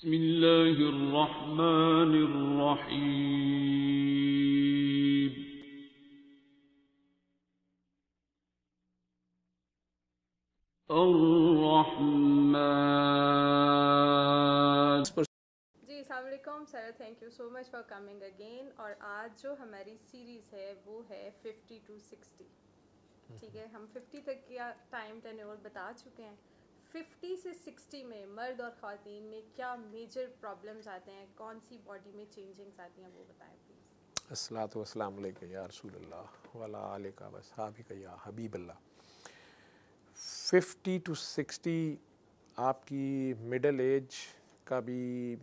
बिस्मिल्लाहिर्रहमानिर्रहीम। अर्रहमान। जी अस्सलाम वालेकुम sir, thank you so much for coming again. और आज जो हमारी सीरीज़ है वो है 50 to 60। ठीक है, हम 50 तक का टाइम टेन्योर बता चुके हैं। 50 से 60 में मर्द और ख़वातीन में क्या मेजर प्रॉब्लम्स आते हैं, कौन सी बॉडी में चेंजिंग्स आती हैं, वो बताएं प्लीज़। अस्सलातु वस्सलामु अलैका या रसूलल्लाह वला आलिका वसहाबिका या हबीबल्लाह। 50 to 60 आपकी मिडल एज का भी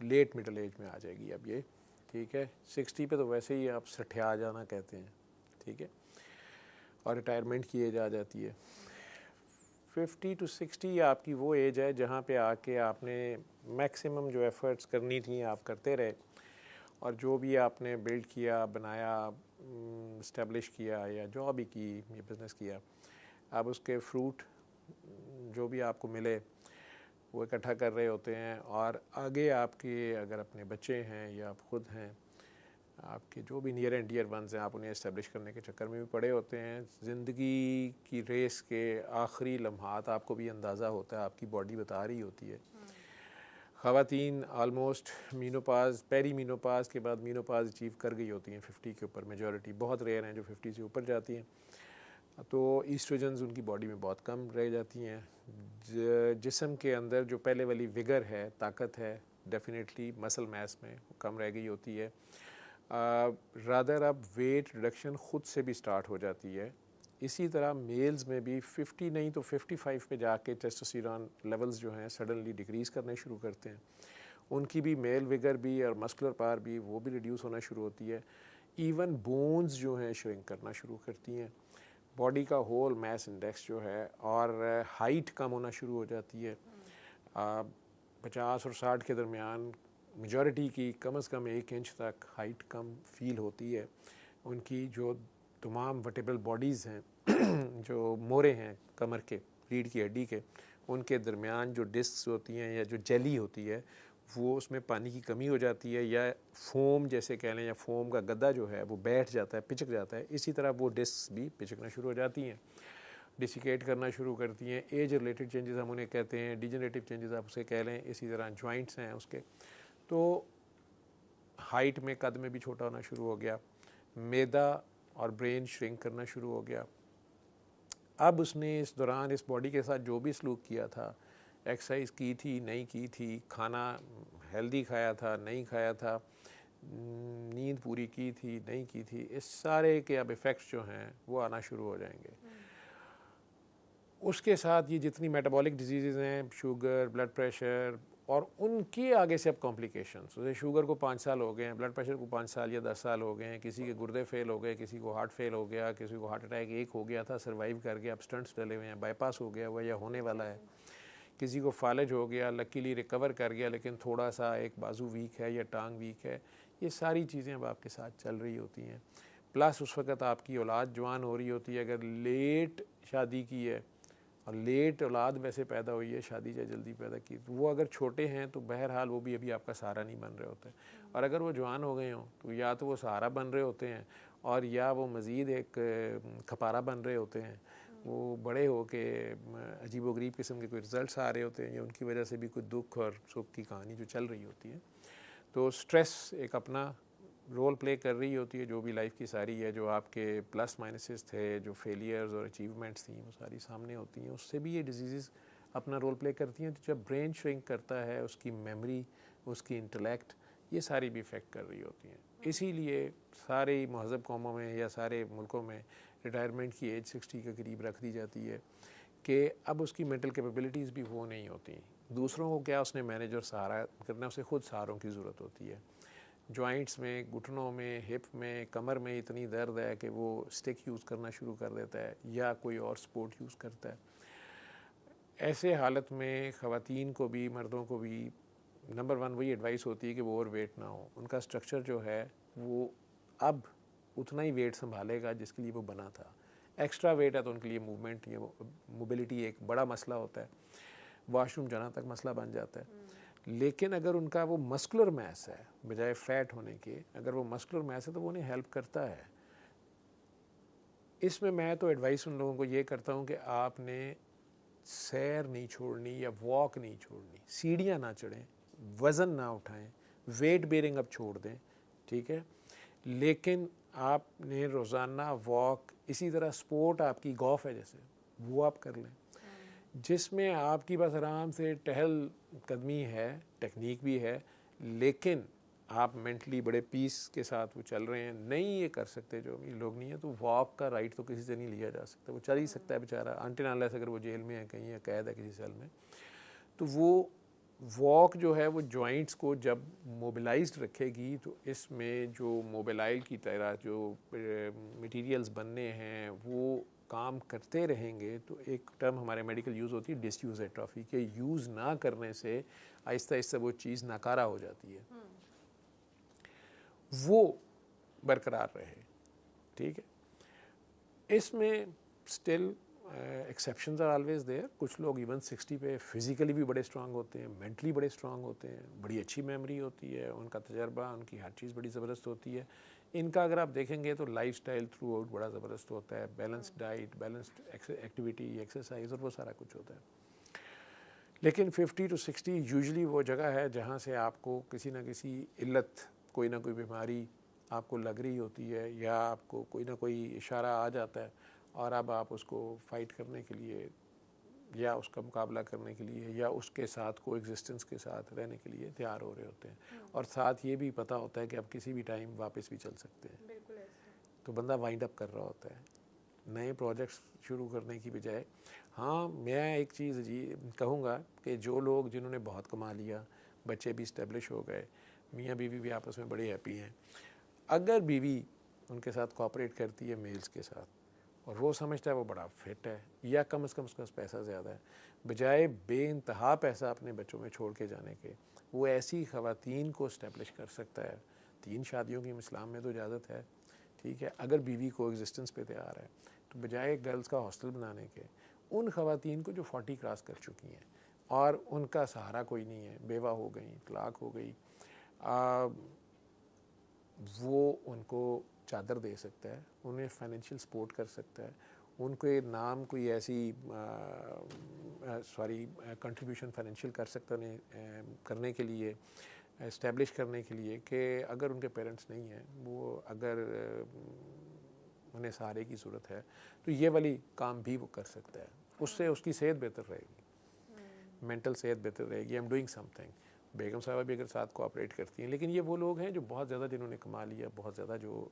लेट मिडल एज में आ जाएगी अब ये। ठीक है, 60 पे तो वैसे ही आप सठिया जाना कहते हैं। ठीक है, और रिटायरमेंट की एज आ जाती है। 50 to 60 आपकी वो एज है जहाँ पे आके आपने मैक्सिमम जो एफ़र्ट्स करनी थी आप करते रहे, और जो भी आपने बिल्ड किया, बनाया, इस्टेब्लिश किया या जो भी की, ये बिज़नेस किया, अब उसके फ्रूट जो भी आपको मिले वो इकट्ठा कर रहे होते हैं। और आगे आपके अगर अपने बच्चे हैं या आप ख़ुद हैं, आपके जो भी नियर एंड डियर वंस हैं, आप उन्हें इस्टेब्लिश करने के चक्कर में भी पड़े होते हैं। ज़िंदगी की रेस के आखिरी लम्हात आपको भी अंदाज़ा होता है, आपकी बॉडी बता रही होती है। ख़वातीन आलमोस्ट मीनोपाज, पेरी मीनोपाज के बाद मीनोपाज अचीव कर गई होती हैं 50 के ऊपर। मेजॉरिटी, बहुत रेयर हैं जो 50 से ऊपर जाती हैं। तो ईस्ट्रोजन्स उनकी बॉडी में बहुत कम रह जाती हैं। जिस्म के अंदर जो पहले वाली विगर है, ताकत है, डेफिनेटली मसल मास में कम रह गई होती है। रादर अब वेट रिडक्शन ख़ुद से भी स्टार्ट हो जाती है। इसी तरह मेल्स में भी 50 नहीं तो 55 पे जाके टेस्टोस्टेरोन लेवल्स जो हैं सडनली डिक्रीज़ करने शुरू करते हैं। उनकी भी मेल विगर भी और मस्कुलर पावर भी वो भी रिड्यूस होना शुरू होती है। इवन बोन्स जो हैं श्रिंक करना शुरू करती हैं। बॉडी का होल मास इंडेक्स जो है, और हाइट कम होना शुरू हो जाती है। 50 और 60 के दरमियान मेजॉरिटी की कम से कम 1 इंच तक हाइट कम फील होती है। उनकी जो तमाम वर्टेब्रल बॉडीज़ हैं जो मोरे हैं कमर के, रीढ़ की हड्डी के, उनके दरमियान जो डिस्क होती हैं या जो जेली होती है, वो उसमें पानी की कमी हो जाती है, या फोम जैसे कह लें, या फोम का गद्दा जो है वो बैठ जाता है, पिचक जाता है। इसी तरह वो डिस्क भी पिचकना शुरू हो जाती हैं, डिसिकेट करना शुरू करती हैं। एज रिलेटेड चेंजेस हम उन्हें कहते हैं, डिजनरेटिव चेंजेस आप उसे कह लें। इसी तरह जॉइंट्स हैं उसके, तो हाइट में, कद में भी छोटा होना शुरू हो गया। मैदा और ब्रेन श्रिंक करना शुरू हो गया। अब उसने इस दौरान इस बॉडी के साथ जो भी सलूक किया था, एक्सरसाइज की थी नहीं की थी, खाना हेल्दी खाया था नहीं खाया था, नींद पूरी की थी नहीं की थी, इस सारे के अब इफ़ेक्ट्स जो हैं वो आना शुरू हो जाएंगे। उसके साथ ये जितनी मेटाबॉलिक डिजीज़ हैं, शुगर, ब्लड प्रेशर, और उनकी आगे से अब कॉम्प्लिकेशंस, जैसे शुगर को 5 साल हो गए हैं, ब्लड प्रेशर को 5 साल या 10 साल हो गए हैं, किसी के गुर्दे फेल हो गए, किसी को हार्ट फेल हो गया, किसी को हार्ट अटैक एक हो गया था, सर्वाइव कर गया, अब स्टंट्स डले हुए हैं, बाईपास हो गया हुआ या होने वाला है, किसी को फालज हो गया, लकीली रिकवर कर गया, लेकिन थोड़ा सा एक बाजू वीक है या टांग वीक है। ये सारी चीज़ें अब आपके साथ चल रही होती हैं। प्लस उस वक़्त आपकी औलाद जवान हो रही होती है। अगर लेट शादी की है और लेट औलाद वैसे पैदा हुई है, शादी चाहे जल्दी पैदा की, तो वो अगर छोटे हैं तो बहरहाल वो भी अभी आपका सहारा नहीं बन रहे होते। और अगर वो जवान हो गए हों तो या तो वो सहारा बन रहे होते हैं, और या वो मज़ीद एक खपारा बन रहे होते हैं। वो बड़े हो के अजीब व गरीब किस्म के कोई रिज़ल्ट्स आ रहे होते हैं, या उनकी वजह से भी कोई दुख और सुख की कहानी जो चल रही होती है। तो स्ट्रेस एक अपना रोल प्ले कर रही होती है, जो भी लाइफ की सारी है, जो आपके प्लस माइनसेस थे, जो फेलियर्स और अचीवमेंट्स थी, वो सारी सामने होती हैं। उससे भी ये डिजीज़ अपना रोल प्ले करती हैं। तो जब ब्रेन श्रिंक करता है, उसकी मेमोरी, उसकी इंटेलेक्ट, ये सारी भी इफ़ेक्ट कर रही होती हैं। इसीलिए सारे महज़ब कौमों में या सारे मुल्कों में रिटायरमेंट की एज 60 के करीब रख दी जाती है कि अब उसकी मेंटल कैपेबिलिटीज़ भी वो नहीं होती। दूसरों को क्या उसने मैनेज और सहारा करना, उसे खुद सहारों की ज़रूरत होती है। जॉइंट्स में, घुटनों में, हिप में, कमर में इतनी दर्द है कि वो स्टिक यूज़ करना शुरू कर देता है या कोई और स्पोर्ट यूज़ करता है। ऐसे हालत में ख़वातीन को भी, मर्दों को भी नंबर 1 वही एडवाइस होती है कि वो ओवर वेट ना हो। उनका स्ट्रक्चर जो है वो अब उतना ही वेट संभालेगा जिसके लिए वो बना था। एक्स्ट्रा वेट है तो उनके लिए मूवमेंट या मोबिलिटी एक बड़ा मसला होता है। वॉशरूम जाना तक मसला बन जाता है। लेकिन अगर उनका वो मस्कुलर मैस है बजाय फैट होने के, अगर वो मस्कुलर मैस है तो वो उन्हें हेल्प करता है। इसमें मैं तो एडवाइस उन लोगों को ये करता हूँ कि आपने सैर नहीं छोड़नी या वॉक नहीं छोड़नी, सीढ़ियाँ ना चढ़ें, वज़न ना उठाएं, वेट बेयरिंग अब छोड़ दें, ठीक है। लेकिन आपने रोज़ाना वॉक, इसी तरह स्पोर्ट आपकी गॉल्फ है जैसे, वो आप कर लें, जिसमें आपकी बस आराम से टहल कदमी है, टेक्निक भी है, लेकिन आप मेंटली बड़े पीस के साथ वो चल रहे हैं। नहीं ये कर सकते जो ये लोग नहीं है, तो वॉक का राइट तो किसी से नहीं लिया जा सकता। वो चल ही सकता है बेचारा, अनटिल अनलेस अगर वो जेल में है कहीं या कैद है किसी सेल में, तो वो वॉक जो है वो जॉइंट्स को जब मोबिलाइज्ड रखेगी, तो इसमें जो मोबिलाइल की तरह जो मटेरियल्स बनने हैं वो काम करते रहेंगे। तो एक टर्म हमारे मेडिकल यूज़ होती है डिसयूज एट्रोफी, के यूज़ ना करने से आहिस्ता आहिस्ता वो चीज़ नाकारा हो जाती है, वो बरकरार रहे, ठीक है। इसमें still exceptions are always there. कुछ लोग इवन 60 पे फिज़िकली भी बड़े स्ट्रांग होते हैं, मेंटली बड़े स्ट्रांग होते हैं, बड़ी अच्छी मेमोरी होती है, उनका तजर्बा, उनकी हर चीज़ बड़ी ज़बरदस्त होती है। इनका अगर आप देखेंगे तो लाइफस्टाइल थ्रू आउट बड़ा ज़बरदस्त होता है, balanced diet, balanced activity, exercise और वो सारा कुछ होता है। लेकिन 50 to 60 यूजुअली वो जगह है जहाँ से आपको किसी ना किसी इल्लत, कोई ना कोई बीमारी आपको लग रही होती है, या आपको कोई ना कोई इशारा आ जाता है और अब आप उसको फ़ाइट करने के लिए या उसका मुकाबला करने के लिए या उसके साथ को एग्जिस्टेंस के साथ रहने के लिए तैयार हो रहे होते हैं। और साथ ये भी पता होता है कि आप किसी भी टाइम वापस भी चल सकते हैं। बिल्कुल ऐसे। तो बंदा वाइंड अप कर रहा होता है नए प्रोजेक्ट्स शुरू करने की बजाय। हाँ, मैं एक चीज़ जी कहूँगा कि जो लोग जिन्होंने बहुत कमा लिया, बच्चे भी इस्टेब्लिश हो गए, मियाँ बीवी भी आपस में बड़े हैप्पी हैं, अगर बीवी उनके साथ कोऑपरेट करती है मेल्स के साथ और वो समझता है वो बड़ा फिट है या कम से कम उसके पास पैसा ज़्यादा है, बजाय बेइंतहा पैसा अपने बच्चों में छोड़ के जाने के, वो ऐसी ख़वातीन को इस्टेब्लिश कर सकता है। 3 शादियों की इस्लाम में तो इजाज़त है, ठीक है। अगर बीवी को एग्जिस्टेंस पे तैयार है तो बजाय गर्ल्स का हॉस्टल बनाने के, उन ख़वातीन को जो 40 क्रॉस कर चुकी हैं और उनका सहारा कोई नहीं है, बेवा हो गई, तलाक हो गई, वो उनको चादर दे सकता है, उन्हें फाइनेंशियल सपोर्ट कर सकता है, उनके नाम कोई ऐसी कंट्रीब्यूशन फाइनेंशियल कर सकता है उन्हें करने के लिए, इस्टेब्लिश करने के लिए कि अगर उनके पेरेंट्स नहीं हैं, वो अगर उन्हें सहारे की ज़रूरत है तो ये वाली काम भी वो कर सकता है। उससे उसकी सेहत बेहतर रहेगी, मेंटल सेहत बेहतर रहेगी। I am doing something. बेगम साहबा भी अगर साथ कोऑपरेट करती हैं, लेकिन ये वो लोग हैं जो बहुत ज़्यादा, जिन्होंने कमा लिया, बहुत ज़्यादा जो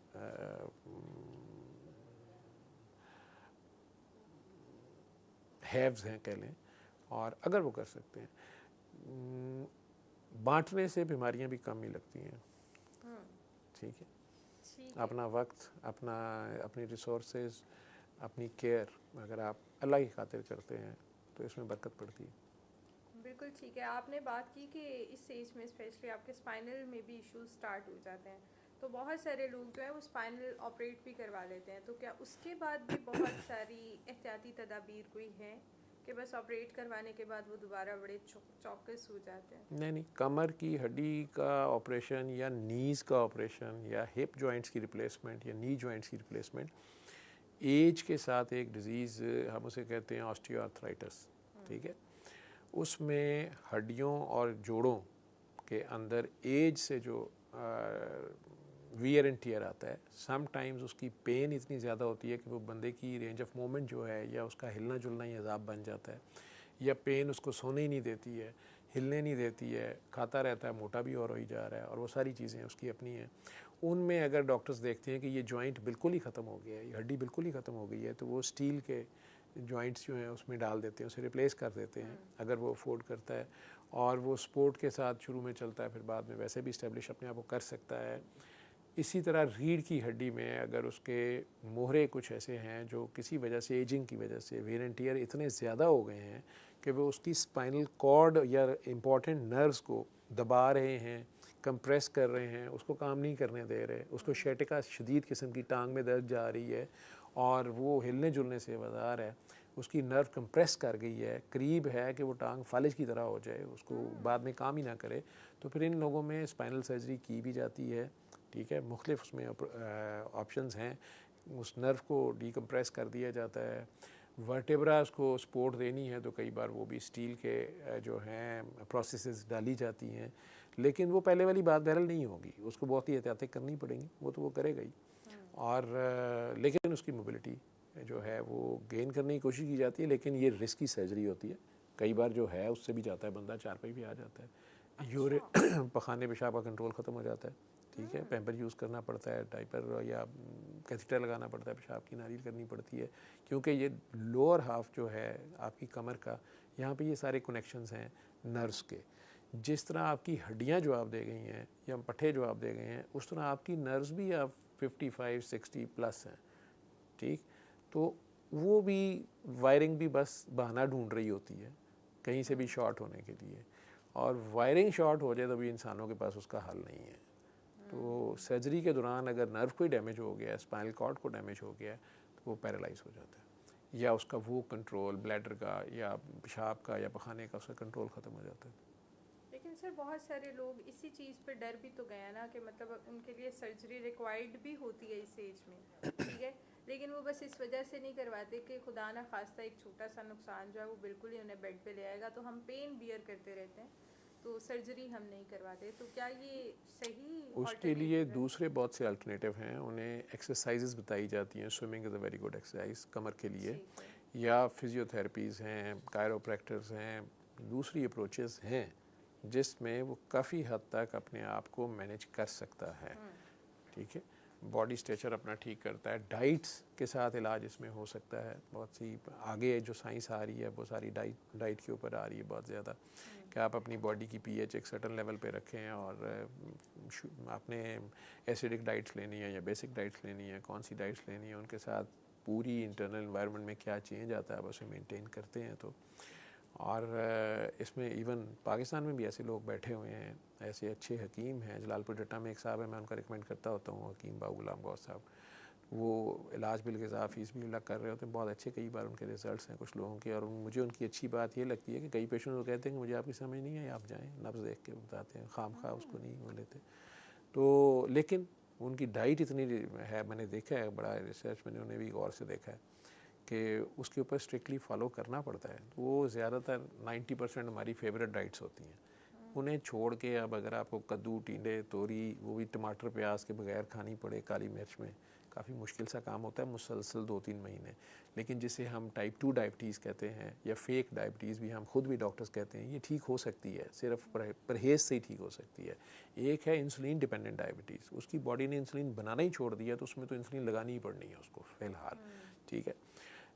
हैव्स हैं कह लें, और अगर वो कर सकते हैं, बांटने से बीमारियां भी कम ही लगती हैं, ठीक है। अपना वक्त, अपनी रिसोर्सेज, अपनी केयर अगर आप अल्लाह की खातिर करते हैं तो इसमें बरकत पड़ती है। बिल्कुल ठीक है। आपने बात की कि इस एज में स्पेशली आपके स्पाइनल में भी इश्यूज स्टार्ट हो जाते हैं, तो बहुत सारे लोग जो है वो स्पाइनल ऑपरेट भी करवा लेते हैं, तो क्या उसके बाद भी बहुत सारी एहतियाती तदाबीर कोई हैं कि बस ऑपरेट करवाने के बाद वो दोबारा बड़े चौकस हो जाते हैं? नहीं, कमर की हड्डी का ऑपरेशन या नीज़ का ऑपरेशन या हिप जॉइंट्स की रिप्लेसमेंट या नी जॉइंट्स की रिप्लेसमेंट एज के साथ एक डिज़ीज़, हम उसे कहते हैं ऑस्टियोआर्थराइटिस, ठीक है। उसमें हड्डियों और जोड़ों के अंदर एज से जो वियर एंड टियर आता है, समटाइम्स उसकी पेन इतनी ज़्यादा होती है कि वो बंदे की रेंज ऑफ मूवमेंट जो है या उसका हिलना जुलना ही अजाब बन जाता है, या पेन उसको सोने ही नहीं देती है, हिलने नहीं देती है, खाता रहता है, मोटा भी और हो ही जा रहा है, और वो सारी चीज़ें उसकी अपनी हैं। उनमें अगर डॉक्टर्स देखते हैं कि ये जॉइंट बिल्कुल ही ख़त्म हो गया है, ये हड्डी बिल्कुल ही ख़त्म हो गई है, तो वो स्टील के जॉइंट्स जो हैं उसमें डाल देते हैं, उसे रिप्लेस कर देते हैं अगर वो अफोर्ड करता है, और वो स्पोर्ट के साथ शुरू में चलता है, फिर बाद में वैसे भी इस्टेब्लिश अपने आप को कर सकता है। इसी तरह रीढ़ की हड्डी में अगर उसके मोहरे कुछ ऐसे हैं जो किसी वजह से, एजिंग की वजह से, वेयर एंड टियर इतने ज़्यादा हो गए हैं कि वो उसकी स्पाइनल कॉर्ड या इम्पॉर्टेंट नर्व्स को दबा रहे हैं, कंप्रेस कर रहे हैं, उसको काम नहीं करने दे रहे, उसको शेटिका शदीद किस्म की टांग में दर्द जा रही है और वो हिलने जुलने से वज़ार है, उसकी नर्व कंप्रेस कर गई है, करीब है कि वो टांग फालिज की तरह हो जाए, उसको बाद में काम ही ना करे, तो फिर इन लोगों में स्पाइनल सर्जरी की भी जाती है। ठीक है, मुख्तलिफ उसमें ऑप्शंस हैं। उस नर्व को डिकम्प्रेस कर दिया जाता है। वर्टेब्रा उसको सपोर्ट देनी है तो कई बार वो भी स्टील के जो हैं प्रोसेसेस डाली जाती हैं, लेकिन वो पहले वाली बात बहरहाल नहीं होगी, उसको बहुत ही एहतियातें करनी पड़ेंगी, वो तो वो करेगा ही। और लेकिन उसकी मोबिलिटी जो है वो गेन करने की कोशिश की जाती है, लेकिन ये रिस्की सर्जरी होती है। कई बार जो है उससे भी जाता है बंदा, चारपाई भी आ जाता है, यूरे पखाने पेशाब का कंट्रोल ख़त्म हो जाता है। ठीक है, पैम्पर यूज़ करना पड़ता है, डाइपर या कैथेटर लगाना पड़ता है, पेशाब की नारी करनी पड़ती है, क्योंकि ये लोअर हाफ जो है आपकी कमर का, यहाँ पे ये सारे कनेक्शंस हैं नर्व्स के। जिस तरह आपकी हड्डियाँ जवाब दे गई हैं या पट्ठे जवाब दे गए हैं, उस तरह आपकी नर्व्स भी आप 55-60 प्लस हैं। ठीक, तो वो भी वायरिंग भी बस बहाना ढूंढ रही होती है कहीं से भी शॉर्ट होने के लिए, और वायरिंग शॉर्ट हो जाए तो भी इंसानों के पास उसका हल नहीं है। तो सर्जरी के दौरान अगर नर्व कोई डैमेज हो गया, स्पाइनल कॉर्ड को डैमेज हो गया, तो वो पैरालाइज हो जाता है, या उसका वो कंट्रोल ब्लैडर का या पेशाब का या पखाने का उसका कंट्रोल ख़त्म हो जाता है। लेकिन सर बहुत सारे लोग इसी चीज़ पे डर भी तो गया ना कि मतलब उनके लिए सर्जरी रिक्वायर्ड भी होती है इस एज में, ठीक है, लेकिन वो बस इस वजह से नहीं करवाते कि खुदा ना खास्ता एक छोटा सा नुकसान जो है वो बिल्कुल ही उन्हें बेड पे ले आएगा, तो हम पेन बियर करते रहते हैं, तो सर्जरी हम नहीं करवाते। तो क्या ये सही उसके लिए alternative है? दूसरे बहुत से अल्टरनेटिव हैं, उन्हें एक्सरसाइजेज बताई जाती हैं। Swimming is a very good exercise कमर के लिए, ठीक है। या फिजियोथेरेपीज़ हैं, कायरोप्रैक्टर्स हैं, दूसरी अप्रोचेस हैं जिसमें वो काफ़ी हद तक अपने आप को मैनेज कर सकता है। ठीक है, बॉडी स्ट्रक्चर अपना ठीक करता है, डाइट्स के साथ इलाज इसमें हो सकता है। बहुत सी आगे जो साइंस आ रही है वो सारी डाइट के ऊपर आ रही है बहुत ज़्यादा, कि आप अपनी बॉडी की पीएच एक सर्टन लेवल पे रखें, और आपने एसिडिक डाइट्स लेनी है या बेसिक डाइट्स लेनी है, कौन सी डाइट्स लेनी है, उनके साथ पूरी इंटरनल एनवायरनमेंट में क्या चेंज आता है आप उसे मेंटेन करते हैं। तो और इसमें इवन पाकिस्तान में भी ऐसे लोग बैठे हुए हैं, ऐसे अच्छे हकीम हैं। जलालपुर जट्टा में एक साहब है, मैं उनका रिकमेंड करता होता हूँ, हकीम बाबू गुलाम गौस साहब। वो इलाज बिल के साथ फीस भी अलग कर रहे होते हैं, बहुत अच्छे कई बार उनके रिजल्ट्स हैं कुछ लोगों के। और मुझे उनकी अच्छी बात ये लगती है कि कई पेशेंट वो कहते हैं कि मुझे आपकी समझ नहीं है, आप जाएँ, नब्ज़ देख के बताते हैं, खाम खा उसको नहीं वो लेते। तो लेकिन उनकी डाइट इतनी है, मैंने देखा है, बड़ा रिसर्च मैंने उन्हें भी गौर से देखा है कि उसके ऊपर स्ट्रिक्टली फॉलो करना पड़ता है। तो वो ज़्यादातर 90% हमारी फेवरेट डाइट्स होती हैं, उन्हें छोड़ के अब अगर आपको कद्दू, टिंडे, तोरी, वो भी टमाटर प्याज के बगैर खानी पड़े काली मिर्च में, काफ़ी मुश्किल सा काम होता है मुसलसल 2-3 महीने। लेकिन जिसे हम टाइप 2 डायबिटीज़ कहते हैं या फेक डायबिटीज़ भी हम खुद भी डॉक्टर्स कहते हैं, ये ठीक हो सकती है, सिर्फ परहेज़ से ही ठीक हो सकती है। एक है इंसुलिन डिपेंडेंट डायबिटीज़, उसकी बॉडी ने इंसुलिन बनाना ही छोड़ दिया, तो उसमें तो इंसुलिन लगानी ही पड़नी है उसको फ़िलहाल। ठीक है,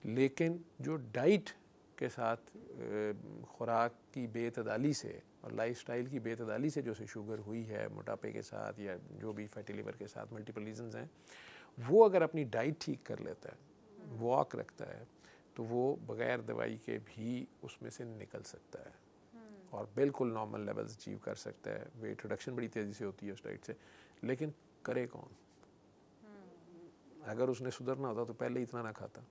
लेकिन जो डाइट के साथ खुराक की बेतदाली से और लाइफस्टाइल की बेतदाली से जो से शुगर हुई है, मोटापे के साथ या जो भी फैटी लिवर के साथ मल्टीपल रीजंस हैं, वो अगर अपनी डाइट ठीक कर लेता है, वॉक रखता है, तो वो बग़ैर दवाई के भी उसमें से निकल सकता है और बिल्कुल नॉर्मल लेवल्स अचीव कर सकता है। वेट रिडक्शन बड़ी तेज़ी से होती है उस डाइट से, लेकिन करे कौन? अगर उसने सुधरना होता तो पहले इतना ना खाता,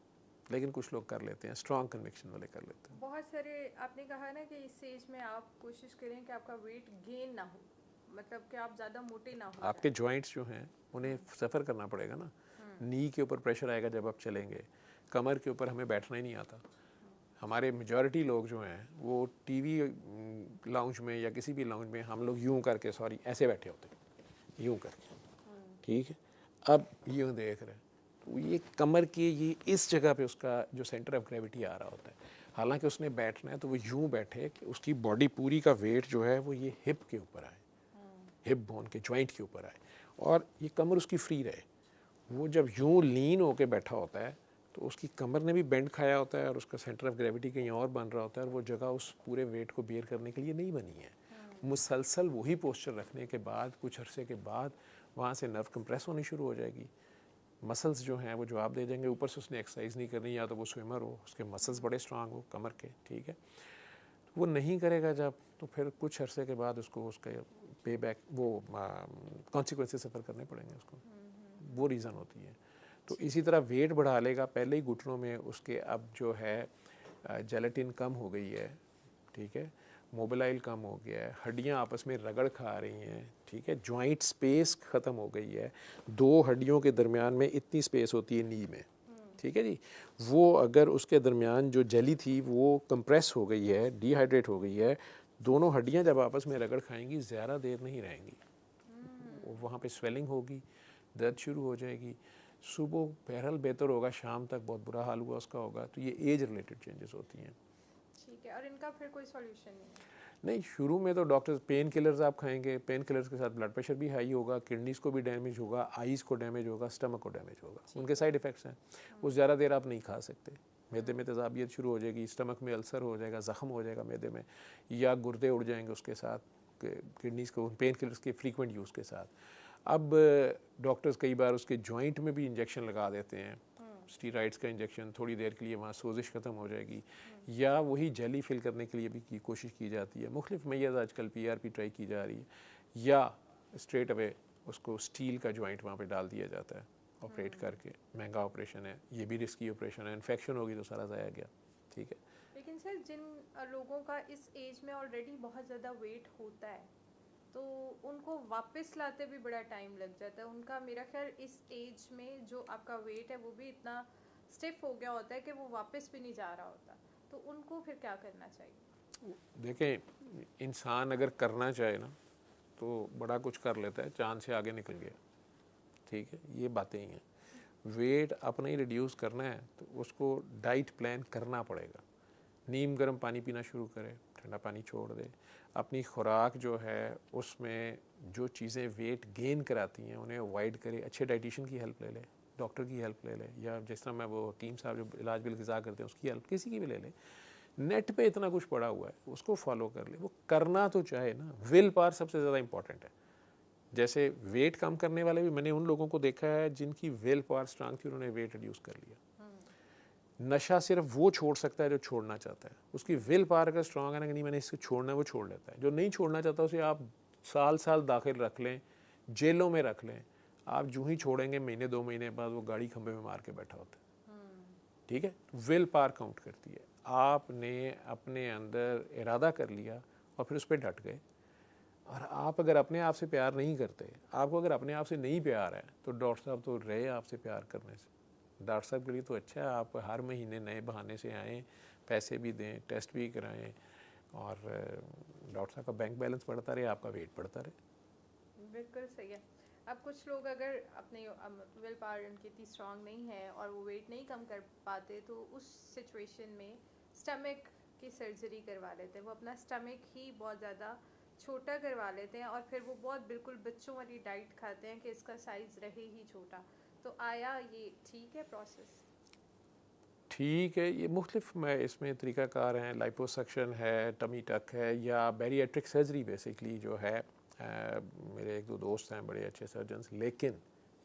लेकिन कुछ लोग कर लेते हैं, स्ट्रॉन्ग कन्विक्शन वाले कर लेते हैं। बहुत सारे आपने कहा ना कि इस एज में आप कोशिश करें कि आपका वेट गेन ना हो, मतलब कि आप ज़्यादा मोटे ना हो आपके जॉइंट्स जो हैं उन्हें सफ़र करना पड़ेगा ना, नी के ऊपर प्रेशर आएगा जब आप चलेंगे, कमर के ऊपर हमें बैठना ही नहीं आता। हमारे मेजॉरिटी लोग जो हैं वो टीवी लाउंज में या किसी भी लाउंज में हम लोग यूं करके, सॉरी, ऐसे बैठे होते हैं, यूं करके, ठीक है, अब यूं देख रहे हैं, तो ये कमर के ये इस जगह पे उसका जो सेंटर ऑफ ग्रेविटी आ रहा होता है। हालांकि उसने बैठना है तो वो यूं बैठे कि उसकी बॉडी पूरी का वेट जो है वो ये हिप के ऊपर आए, हिप बोन के जॉइंट के ऊपर आए, और ये कमर उसकी फ्री रहे। वो जब यूं लीन होके बैठा होता है तो उसकी कमर ने भी बेंड खाया होता है और उसका सेंटर ऑफ ग्रेविटी कहीं और बन रहा होता है, और वो जगह उस पूरे वेट को बेयर करने के लिए नहीं बनी है। मुसलसल वही पोस्चर रखने के बाद कुछ अरसे के बाद वहाँ से नर्व कंप्रेस होनी शुरू हो जाएगी, मसल्स जो हैं वो जवाब दे देंगे। ऊपर से उसने एक्सरसाइज नहीं करनी, या तो वो स्विमर हो, उसके मसल्स बड़े स्ट्रांग हो कमर के, ठीक है, वो नहीं करेगा जब, तो फिर कुछ अरसे के बाद उसको उसका पे बैक वो कॉन्सिक्वेंसेस सफ़र करने पड़ेंगे उसको, वो रीज़न होती है। तो इसी तरह वेट बढ़ा लेगा, पहले ही घुटनों में उसके अब जो है जेलेटिन कम हो गई है, ठीक है, मोबिलाइल कम हो गया है, हड्डियाँ आपस में रगड़ खा रही हैं, ठीक है, जॉइंट स्पेस ख़त्म हो गई है, दो हड्डियों के दरमियान में इतनी स्पेस होती है नी में, ठीक है जी, वो अगर उसके दरमियान जो जली थी वो कंप्रेस हो गई है, डिहाइड्रेट हो गई है, दोनों हड्डियाँ जब आपस में रगड़ खाएंगी ज़्यादा देर नहीं रहेंगी, वहाँ पे स्वेलिंग होगी, दर्द शुरू हो जाएगी, सुबह बहरहाल बेहतर होगा, शाम तक बहुत बुरा हाल हुआ उसका होगा। तो ये एज रिलेटेड चेंजेस होती हैं। ठीक है, और इनका फिर कोई सॉल्यूशन नहीं है? नहीं, शुरू में तो डॉक्टर्स पेन किलर्स आप खाएंगे, पेन किलर्स के साथ ब्लड प्रेशर भी हाई होगा, किडनीज़ को भी डैमेज होगा, आईज़ को डैमेज होगा, स्टमक को डैमेज होगा, उनके साइड इफ़ेक्ट्स हैं। वो ज़्यादा देर आप नहीं खा सकते, मैदे में तेज़ाबियत शुरू हो जाएगी, स्टमक में अल्सर हो जाएगा, ज़ख़म हो जाएगा मैदे में, या गुर्दे उड़ जाएंगे उसके साथ, किडनीज़ को पेन किलर्स के फ्रीक्वेंट यूज़ के साथ। अब डॉक्टर्स कई बार उसके जॉइंट में भी इंजेक्शन लगा देते हैं, स्टीराइड्स का इंजेक्शन, थोड़ी देर के लिए वहाँ सोजिश ख़त्म हो जाएगी, या वही जेली फिल करने के लिए भी की कोशिश की जाती है। मुख्तलिफ मैय्याज आजकल PRP ट्राई की जा रही है, या स्ट्रेट अवे उसको स्टील का जॉइंट वहाँ पे डाल दिया जाता है ऑपरेट करके। महंगा ऑपरेशन है, ये भी रिस्की ऑपरेशन है, इन्फेक्शन होगी तो सारा ज़ाया गया, ठीक है। लेकिन सर जिन लोगों का इस एज में ऑलरेडी बहुत ज़्यादा वेट होता है तो उनको वापस लाते भी बड़ा टाइम लग जाता है। उनका मेरा ख्याल इस एज में जो आपका वेट है वो भी इतना स्टिफ हो गया होता है कि वो वापस भी नहीं जा रहा होता, तो उनको फिर क्या करना चाहिए? देखें, इंसान अगर करना चाहे ना तो बड़ा कुछ कर लेता है, चांद से आगे निकल गया, ठीक है, ये बातें ही हैं। वेट अपना ही रिड्यूस करना है तो उसको डाइट प्लान करना पड़ेगा। नीम गर्म पानी पीना शुरू करें, ठंडा पानी छोड़ दें, अपनी खुराक जो है उसमें जो चीज़ें वेट गेन कराती हैं उन्हें अवॉइड करें। अच्छे डाइटिशियन की हेल्प ले लें, डॉक्टर की हेल्प ले लें, या जिस तरह मैं वो हकीम साहब जो इलाज बिल ग़िज़ा करते हैं उसकी हेल्प किसी की भी ले लें। नेट पे इतना कुछ पड़ा हुआ है, उसको फॉलो कर ले। वो करना तो चाहे ना, विल पावर सबसे ज़्यादा इंपॉर्टेंट है। जैसे वेट कम करने वाले भी मैंने उन लोगों को देखा है जिनकी विल पावर स्ट्रांग थी, उन्होंने वेट रिड्यूस कर लिया। नशा सिर्फ वो छोड़ सकता है जो छोड़ना चाहता है, उसकी विल पावर अगर स्ट्रांग है ना कि नहीं मैंने इसको छोड़ना है, वो छोड़ लेता है। जो नहीं छोड़ना चाहता उसे आप साल साल दाखिल रख लें, जेलों में रख लें, आप जो ही छोड़ेंगे महीने 2 महीने बाद वो गाड़ी खंबे में मार के बैठा होता है, ठीक है। विल पावर काउंट करती है। आपने अपने अंदर इरादा कर लिया और फिर उस पर डट गए। और आप अगर अपने आप से प्यार नहीं करते, आपको अगर अपने आप से नहीं प्यार है तो डॉक्टर साहब तो रहे आपसे प्यार करने से। डॉक्टर साहब के लिए तो अच्छा है आप हर महीने नए बहाने से आएँ, पैसे भी दें, टेस्ट भी कराएं, और डॉक्टर साहब का बैंक बैलेंस बढ़ता रहे, आपका वेट बढ़ता रहे। बिल्कुल सही है। अब कुछ लोग अगर अपने विल पावर उनकी इतनी स्ट्रांग नहीं है और वो वेट नहीं कम कर पाते, तो उस सिचुएशन में स्टमक की सर्जरी करवा लेते हैं। वो अपना स्टमक ही बहुत ज़्यादा छोटा करवा लेते हैं और फिर वो बहुत बिल्कुल बच्चों वाली डाइट खाते हैं कि इसका साइज़ रहे ही छोटा। तो आया ये ठीक है प्रोसेस? ठीक है, ये मुख्तलिफ में इसमें तरीक़ाकार हैं, लाइपोसक्शन है, टमी टक है, या बैरिएट्रिक सर्जरी बेसिकली जो है। मेरे एक दो दोस्त हैं बड़े अच्छे सर्जन्स, लेकिन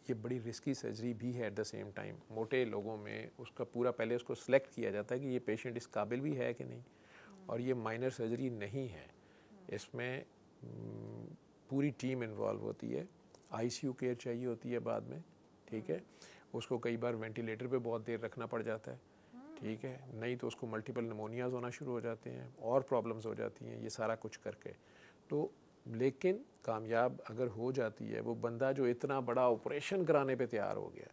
ये बड़ी रिस्की सर्जरी भी है एट द सेम टाइम। मोटे लोगों में उसका पूरा पहले उसको सिलेक्ट किया जाता है कि ये पेशेंट इस काबिल भी है कि नहीं, और ये माइनर सर्जरी नहीं है। इसमें पूरी टीम इन्वॉल्व होती है, ICU केयर चाहिए होती है बाद में, ठीक है। उसको कई बार वेंटिलेटर पे बहुत देर रखना पड़ जाता है, ठीक है, नहीं तो उसको मल्टीपल निमोनियाज़ होना शुरू हो जाते हैं और प्रॉब्लम्स हो जाती हैं, ये सारा कुछ करके। तो लेकिन कामयाब अगर हो जाती है, वो बंदा जो इतना बड़ा ऑपरेशन कराने पे तैयार हो गया,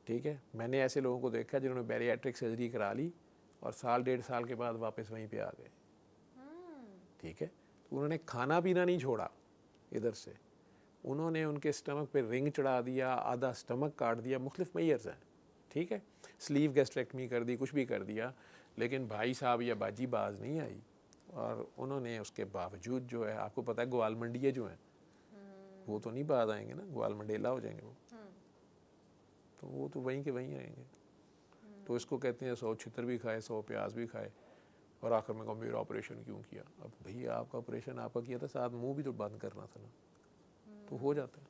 ठीक है। मैंने ऐसे लोगों को देखा जिन्होंने बैरिएट्रिक सर्जरी करा ली और साल 1.5 साल के बाद वापस वहीं पे आ गए, ठीक है। तो उन्होंने खाना पीना नहीं छोड़ा इधर से, उन्होंने उनके स्टमक पे रिंग चढ़ा दिया, आधा स्टमक काट दिया, मुख्तलिफ मेयर्स हैं, ठीक है, स्लीव गैस्ट्रेक्टमी कर दी, कुछ भी कर दिया, लेकिन भाई साहब या बाजी बाज नहीं आई। और उन्होंने उसके बावजूद जो है, आपको पता है ग्वाल मंडिये जो हैं वो तो नहीं बाज आएंगे ना, ग्वाल मंडेला हो जाएंगे वो, तो वो तो वहीं के वहीं आएंगे। तो इसको कहते हैं 100 छितर भी खाए, 100 प्याज भी खाए, और आखिर में कहा मेरा ऑपरेशन क्यों किया। अब भैया आपका ऑपरेशन आपका किया था, साथ मुंह भी तो बंद करना था ना, तो हो जाता है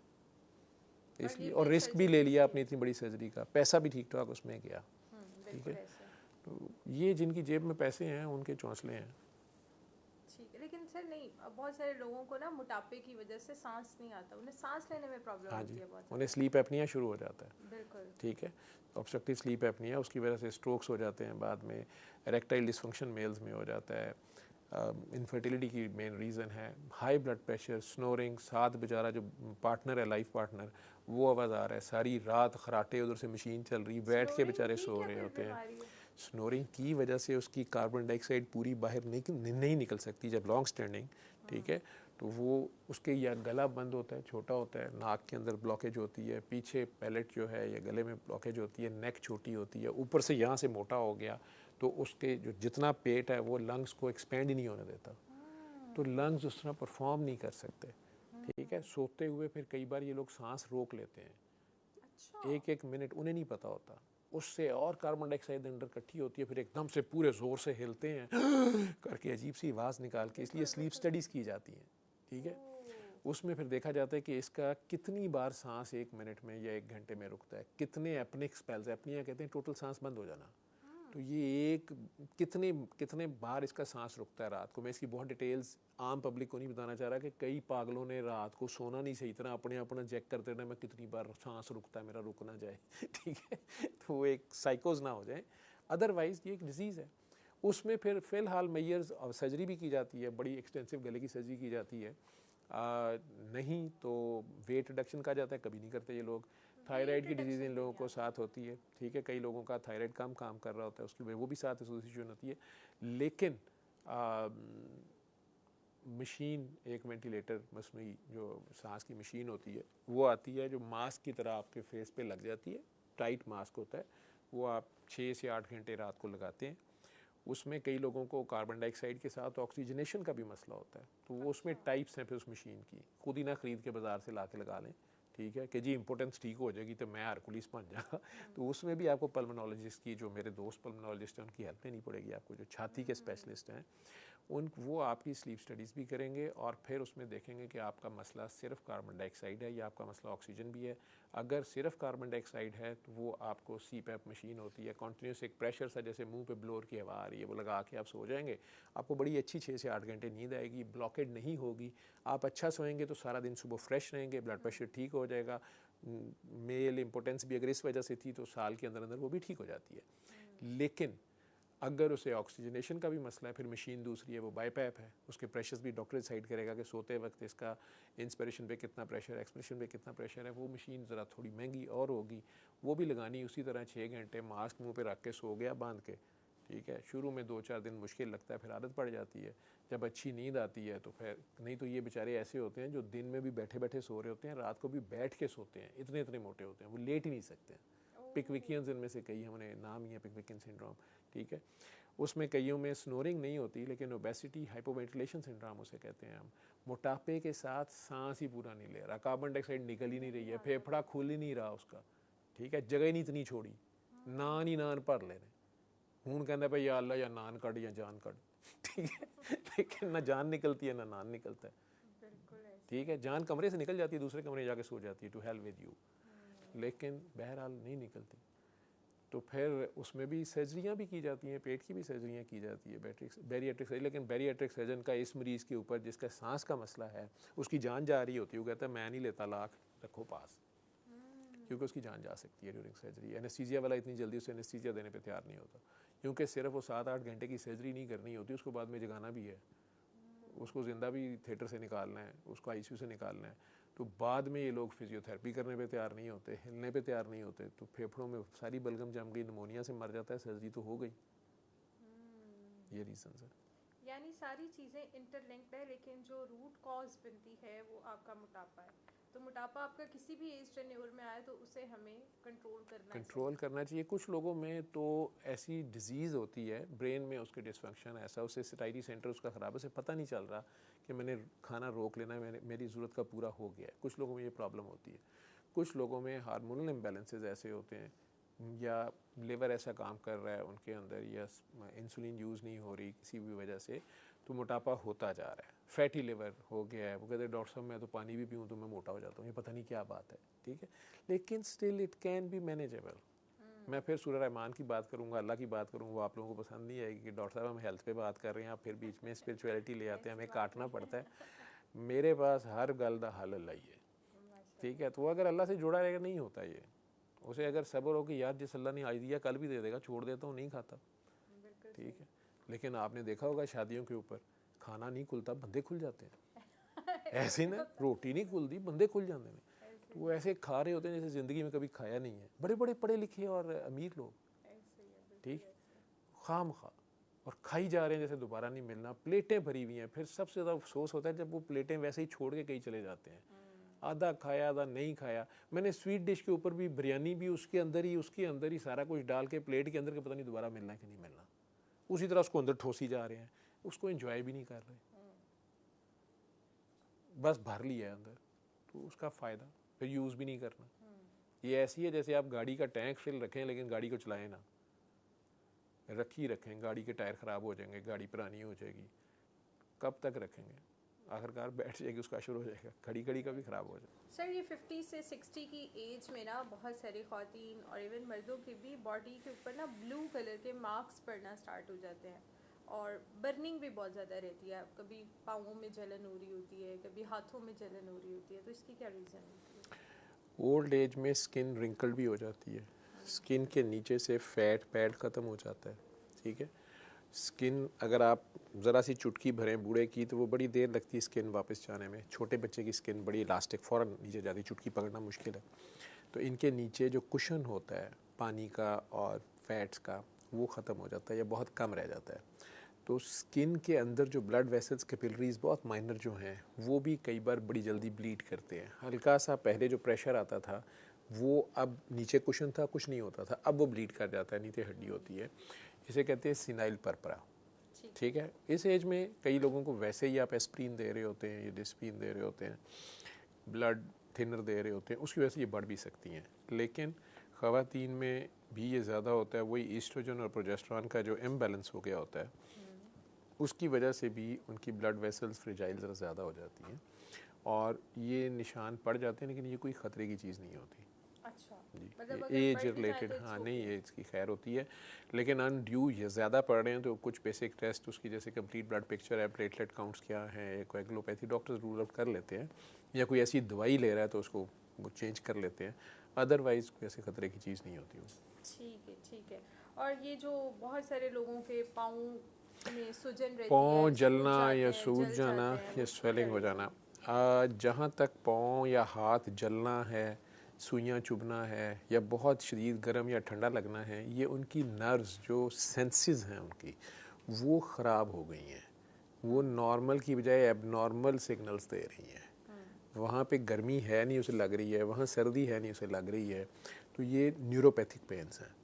इसलिए। और रिस्क भी ले लिया अपनी इतनी बड़ी सर्जरी का, पैसा भी ठीक ठाक उसमें गया, ठीक है। तो ये जिनकी जेब में पैसे हैं उनके चौंसले हैं। ठीक है, लेकिन सर नहीं, बहुत सारे लोगों को ना मोटापे की वजह से सांस नहीं आता, उन्हें सांस लेने में प्रॉब्लम हाँ होती जी, है बहुत उन्हें स्लीप एपनिया शुरू हो जाता है। बिल्कुल। ठीक है, ऑब्स्ट्रक्टिव स्लीप एपनिया, उसकी वजह से स्ट्रोक्स हो जाते हैं, बाद में इरेक्टाइल डिसफंक्शन मेल्स में हो जाता है, इनफर्टिलिटी की मेन रीज़न है, हाई ब्लड प्रेशर, स्नोरिंग, साथ बेचारा जो पार्टनर है, लाइफ पार्टनर, वो आवाज़ आ रहा है, सारी रात खराटे, उधर से मशीन चल रही, बैठ के बेचारे सो रहे होते हैं। स्नोरिंग की वजह से उसकी कार्बन डाइऑक्साइड पूरी बाहर नहीं निकल सकती जब लॉन्ग स्टैंडिंग, ठीक है, तो वो उसके या गला बंद होता है, छोटा होता है, नाक के अंदर ब्लॉकेज होती है, पीछे पैलेट जो है या गले में ब्लॉकेज होती है, नेक छोटी होती है, ऊपर से यहाँ से मोटा हो गया तो उसके जो जितना पेट है वो लंग्स को एक्सपेंड ही नहीं होने देता, तो लंग्स उस तरह परफॉर्म नहीं कर सकते। ठीक है, सोते हुए फिर कई बार ये लोग सांस रोक लेते हैं, अच्छा। एक एक मिनट, उन्हें नहीं पता होता, उससे और कार्बन डाइऑक्साइड अंदर इकट्ठी होती है, फिर एकदम से पूरे ज़ोर से हिलते हैं करके अजीब सी आवाज़ निकाल के, इसलिए स्लीप स्टडीज़ की जाती हैं। ठीक है, उसमें फिर देखा जाता है कि इसका कितनी बार सांस एक मिनट में या एक घंटे में रुकता है, कितने एपनिक स्पेल्स, एपनिया कहते हैं टोटल सांस बंद हो जाना, तो ये एक कितने कितने बार इसका सांस रुकता है रात को। मैं इसकी बहुत डिटेल्स आम पब्लिक को नहीं बताना चाह रहा कि कई पागलों ने रात को सोना नहीं सही तरह अपने अपना चेक करते रहना, मैं कितनी बार सांस रुकता है, मेरा रुक ना जाए ठीक है, तो वो एक साइकोज ना हो जाए। अदरवाइज़ ये एक डिज़ीज़ है। उसमें फिर फ़िलहाल मेयर्स और सर्जरी भी की जाती है, बड़ी एक्सटेंसिव गले की सर्जरी की जाती है। नहीं तो वेट रिडक्शन का जाता है, कभी नहीं करते ये लोग। थायराइड की डिजीज़ इन लोगों को साथ होती है, ठीक है, कई लोगों का थायराइड कम काम कर रहा होता है, उसकी वो भी साथ एसोसिएशन होती है। लेकिन मशीन, एक वेंटिलेटर मसनूई जो सांस की मशीन होती है वो आती है, जो मास्क की तरह आपके फेस पे लग जाती है, टाइट मास्क होता है, वो आप 6 से 8 घंटे रात को लगाते हैं। उसमें कई लोगों को कार्बन डाइऑक्साइड के साथ ऑक्सीजनेशन का भी मसला होता है, तो वो उसमें टाइप्स हैं फिर उस मशीन की, खुद ही ना ख़रीद के बाज़ार से ला के लगा लें, ठीक है, कि जी इम्पोर्टेंस ठीक हो जाएगी तो मैं हरकुलिस बन जाएगा। तो उसमें भी आपको पल्मोनोलॉजिस्ट की, जो मेरे दोस्त पल्मोनोलॉजिस्ट हैं, उनकी हेल्प लेनी पड़ेगी आपको, जो छाती के स्पेशलिस्ट हैं, वो आपकी स्लीप स्टडीज़ भी करेंगे और फिर उसमें देखेंगे कि आपका मसला सिर्फ कार्बन डाइऑक्साइड है या आपका मसला ऑक्सीजन भी है। अगर सिर्फ कार्बन डाइऑक्साइड है तो वो आपको CPAP मशीन होती है, कॉन्टीन्यूस एक प्रेशर सा, जैसे मुंह पे ब्लोअर की हवा आ रही है, वो लगा के आप सो जाएंगे, आपको बड़ी अच्छी 6 से 8 घंटे नींद आएगी, ब्लॉकेड नहीं होगी, आप अच्छा सोएंगे तो सारा दिन सुबह फ्रेश रहेंगे, ब्लड प्रेशर ठीक हो जाएगा। मेल इम्पोर्टेंस भी अगर इस वजह से थी तो साल के अंदर अंदर वो भी ठीक हो जाती है। लेकिन अगर उसे ऑक्सीजनेशन का भी मसला है, फिर मशीन दूसरी है, वो बाईपैप है, उसके प्रेशर्स भी डॉक्टर डिसाइड करेगा कि सोते वक्त इसका इंस्पिरेशन पे कितना प्रेशर है, एक्सप्रेशन पे कितना प्रेशर है। वो मशीन ज़रा थोड़ी महंगी और होगी, वो भी लगानी उसी तरह 6 घंटे मास्क मुंह पे रख के सो गया बांध के, ठीक है। शुरू में 2-4 दिन मुश्किल लगता है, फिर आदत पड़ जाती है, जब अच्छी नींद आती है तो फिर नहीं तो ये बेचारे ऐसे होते हैं जो दिन में भी बैठे बैठे सो रहे होते हैं, रात को भी बैठ के सोते हैं, इतने इतने मोटे होते हैं, वो लेट ही नहीं सकते हैं। पिकविकियंस इनमें से कई, हमने नाम ही है पिकविकियन सिंड्रोम, ठीक है। उसमें कईयों में स्नोरिंग नहीं होती, लेकिन ओबेसिटी हाइपोवेंटिलेशन सिंड्रोम उसे कहते हैं हम। मोटापे के साथ सांस ही पूरा नहीं ले रहा, कार्बन डाइऑक्साइड निकल ही नहीं रही है, फेफड़ा खुल ही नहीं रहा उसका, ठीक है, जगह ही नहीं इतनी छोड़ी, नान ही नान भर ले रहे, हूँ कहना भाई या अल्लाह या नान कट या जान कट, ठीक है, लेकिन ना जान निकलती है ना नान निकलता है, ठीक है। जान कमरे से निकल जाती है, दूसरे कमरे जाके सो जाती है, टू हेल विद यू, लेकिन बहरहाल नहीं निकलती। तो फिर उसमें भी सर्जरियाँ भी की जाती हैं, पेट की भी सर्जरियाँ की जाती है, बैरिएट्रिक सर्जरी। लेकिन बैरिएट्रिक सर्जन का इस मरीज़ के ऊपर जिसका सांस का मसला है, उसकी जान जा रही होती है, वो कहता है मैं नहीं लेता लाख, रखो पास, क्योंकि उसकी जान जा सकती है ड्यूरिंग सर्जरी। एनेस्थीसिया वाला इतनी जल्दी उसे एनेस्थीसिया देने पे तैयार नहीं होता, क्योंकि सिर्फ वो 7-8 घंटे की सर्जरी नहीं करनी होती, उसको बाद में जगाना भी है, उसको ज़िंदा भी थिएटर से निकालना है, उसको ICU से निकालना है। तो बाद में ये लोग फिजियोथेरेपी करने पे तैयार नहीं होते, हिलने पे तैयार नहीं होते, तो फेफड़ों में सारी बलगम जम गई, निमोनिया से मर जाता है, सर्जरी तो हो गई। ये रीज़न है। यानी सारी चीज़ें इंटरलिंक्ड है, लेकिन जो रूट कॉज बनती है वो आपका मोटापा है। तो मोटापा आपका किसी भी एज टेन्योर में आए तो उसे हमें कंट्रोल करना चाहिए। कुछ लोगों में तो ऐसी डिजीज़ होती है, ब्रेन में उसके डिसफंक्शन ऐसा, उससे सटाइटी सेंटर उसका ख़राब है, उसे पता नहीं चल रहा कि मैंने खाना रोक लेना है, मेरी ज़रूरत का पूरा हो गया है। कुछ लोगों में ये प्रॉब्लम होती है। कुछ लोगों में हार्मोनल इम्बैलेंसेस ऐसे होते हैं, या लिवर ऐसा काम कर रहा है उनके अंदर, या इंसुलिन यूज़ नहीं हो रही किसी भी वजह से, तो मोटापा होता जा रहा है। फैटी लिवर हो गया है, वो कहते हैं डॉक्टर साहब मैं तो पानी भी पीऊँ तो मैं मोटा हो जाता हूँ, ये पता नहीं क्या बात है, ठीक है, लेकिन still it can be manageable, मैं फिर सूरह रहमान की बात करूँगा, अल्लाह की बात करूँगा, वो आप लोगों को पसंद नहीं आएगी कि डॉक्टर साहब हम हेल्थ पे बात कर रहे हैं, आप फिर बीच में स्पिरिचुअलिटी ले आते हैं, हमें काटना पड़ता है। मेरे पास हर गल दा हल अल्लाह ही है, ठीक है। तो वो अगर अल्लाह से जुड़ा रहेगा नहीं होता ये, उसे अगर सब्र हो कि यार जिस अल्लाह ने आज दिया कल भी दे देगा, छोड़ देता हूँ नहीं खाता, ठीक है। लेकिन आपने देखा होगा शादियों के ऊपर खाना नहीं खुलता, बंदे खुल जाते हैं ऐसे ना, रोटी नहीं खुलती, बंदे खुल जाते हैं। तो वो ऐसे खा रहे होते हैं जैसे ज़िंदगी में कभी खाया नहीं है, बड़े बड़े पढ़े लिखे और अमीर लोग, ठीक, खाम खा, और खाई जा रहे हैं जैसे दोबारा नहीं मिलना, प्लेटें भरी हुई हैं। फिर सबसे ज़्यादा अफसोस होता है जब वो प्लेटें वैसे ही छोड़ के कहीं चले जाते हैं, आधा खाया आधा नहीं खाया। मैंने स्वीट डिश के ऊपर भी बिरयानी भी उसके अंदर ही सारा कुछ डाल के प्लेट के अंदर के पता नहीं दोबारा मिलना है कि नहीं मिलना, उसी तरह उसको अंदर ठोसी जा रहे हैं, उसको एंजॉय भी नहीं कर रहे, बस भर लिया है अंदर, तो उसका फ़ायदा फिर यूज़ भी नहीं करना। ये ऐसी है जैसे आप गाड़ी का टैंक फिल रखें लेकिन गाड़ी को चलाएं ना, रखी रखें, गाड़ी के टायर ख़राब हो जाएंगे, गाड़ी पुरानी हो जाएगी, कब तक रखेंगे, आखिरकार बैठ जाएगी, उसका असर हो जाएगा, खड़ी खड़ी का भी ख़राब हो जाएगा। सर ये 50 से 60 की एज में ना बहुत सारी ख़वातीन और इवन मर्दों की भी बॉडी के ऊपर ना ब्लू कलर के मार्क्स पड़ना स्टार्ट हो जाते हैं, और बर्निंग भी बहुत ज़्यादा रहती है, कभी पाँवों में जलन हो रही होती है, कभी हाथों में जलन हो रही होती है, तो इसकी क्या रीज़न होती है? ओल्ड एज में स्किन रिंकल्ड भी हो जाती है, स्किन के नीचे से फैट पैड ख़त्म हो जाता है, ठीक है। स्किन अगर आप ज़रा सी चुटकी भरें बूढ़े की तो वो बड़ी देर लगती है स्किन वापस जाने में, छोटे बच्चे की स्किन बड़ी इलास्टिक, फ़ौरन नीचे जाती, चुटकी पकड़ना मुश्किल है। तो इनके नीचे जो कुशन होता है पानी का और फैट्स का, वो ख़त्म हो जाता है या बहुत कम रह जाता है। तो स्किन के अंदर जो ब्लड वेसल्स कैपिलरीज बहुत माइनर जो हैं, वो भी कई बार बड़ी जल्दी ब्लीड करते हैं। हल्का सा पहले जो प्रेशर आता था वो अब नीचे कुशन था, कुछ नहीं होता था, अब वो ब्लीड कर जाता है, नीचे हड्डी होती है, इसे कहते हैं सिनाइल परपरा, ठीक है। इस एज में कई लोगों को वैसे ही आप एस्प्रीन दे रहे होते हैं या डिस्प्रीन दे रहे होते हैं, ब्लड थिनर दे रहे होते हैं, उसकी वजह से ये बढ़ भी सकती हैं। लेकिन ख़वातीन में भी ये ज़्यादा होता है, वही ईस्ट्रोजन और प्रोजेस्टेरॉन का जो इम्बैलेंस हो गया होता है, उसकी वजह से भी उनकी ब्लड वेसल्स फ्रेजाइल ज़रा ज़्यादा हो जाती हैं और ये निशान पड़ जाते हैं, लेकिन ये कोई ख़तरे की चीज़ नहीं होती। अच्छा, जी, मतलब अगर एज बढ़ भी रिलेटेड जाए तो हाँ it's नहीं, okay। एज की खैर होती है, लेकिन अनड्यू ये ज़्यादा पड़ रहे हैं तो कुछ बेसिक टेस्ट उसकी, जैसे कंप्लीट ब्लड पिक्चर है, प्लेटलेट काउंट्स क्या है, कोएगुलोपैथी डॉक्टर्स रूल आउट कर लेते हैं, या कोई ऐसी दवाई ले रहा है तो उसको वो चेंज कर लेते हैं, अदरवाइज़ कोई ऐसे ख़तरे की चीज़ नहीं होती वो। ठीक है। और ये जो बहुत सारे लोगों के पाँव में सूजन रहती है, पाँव सूज जलना जाते या हैं, सूज जल जाना जाते हैं, या उसकी स्वेलिंग क्या हो reason जाना, जहाँ तक पाँव या हाथ जलना है, सुइयाँ चुभना है, या बहुत शदीद गर्म या ठंडा लगना है, ये उनकी नर्व्स जो सेंसेस हैं उनकी वो ख़राब हो गई हैं, वो नॉर्मल की बजाय एबनॉर्मल सिग्नल्स दे रही हैं। वहाँ पे गर्मी है नहीं उसे लग रही है, वहाँ सर्दी है नहीं उसे लग रही है, तो ये न्यूरोपैथिक पेन्स हैं।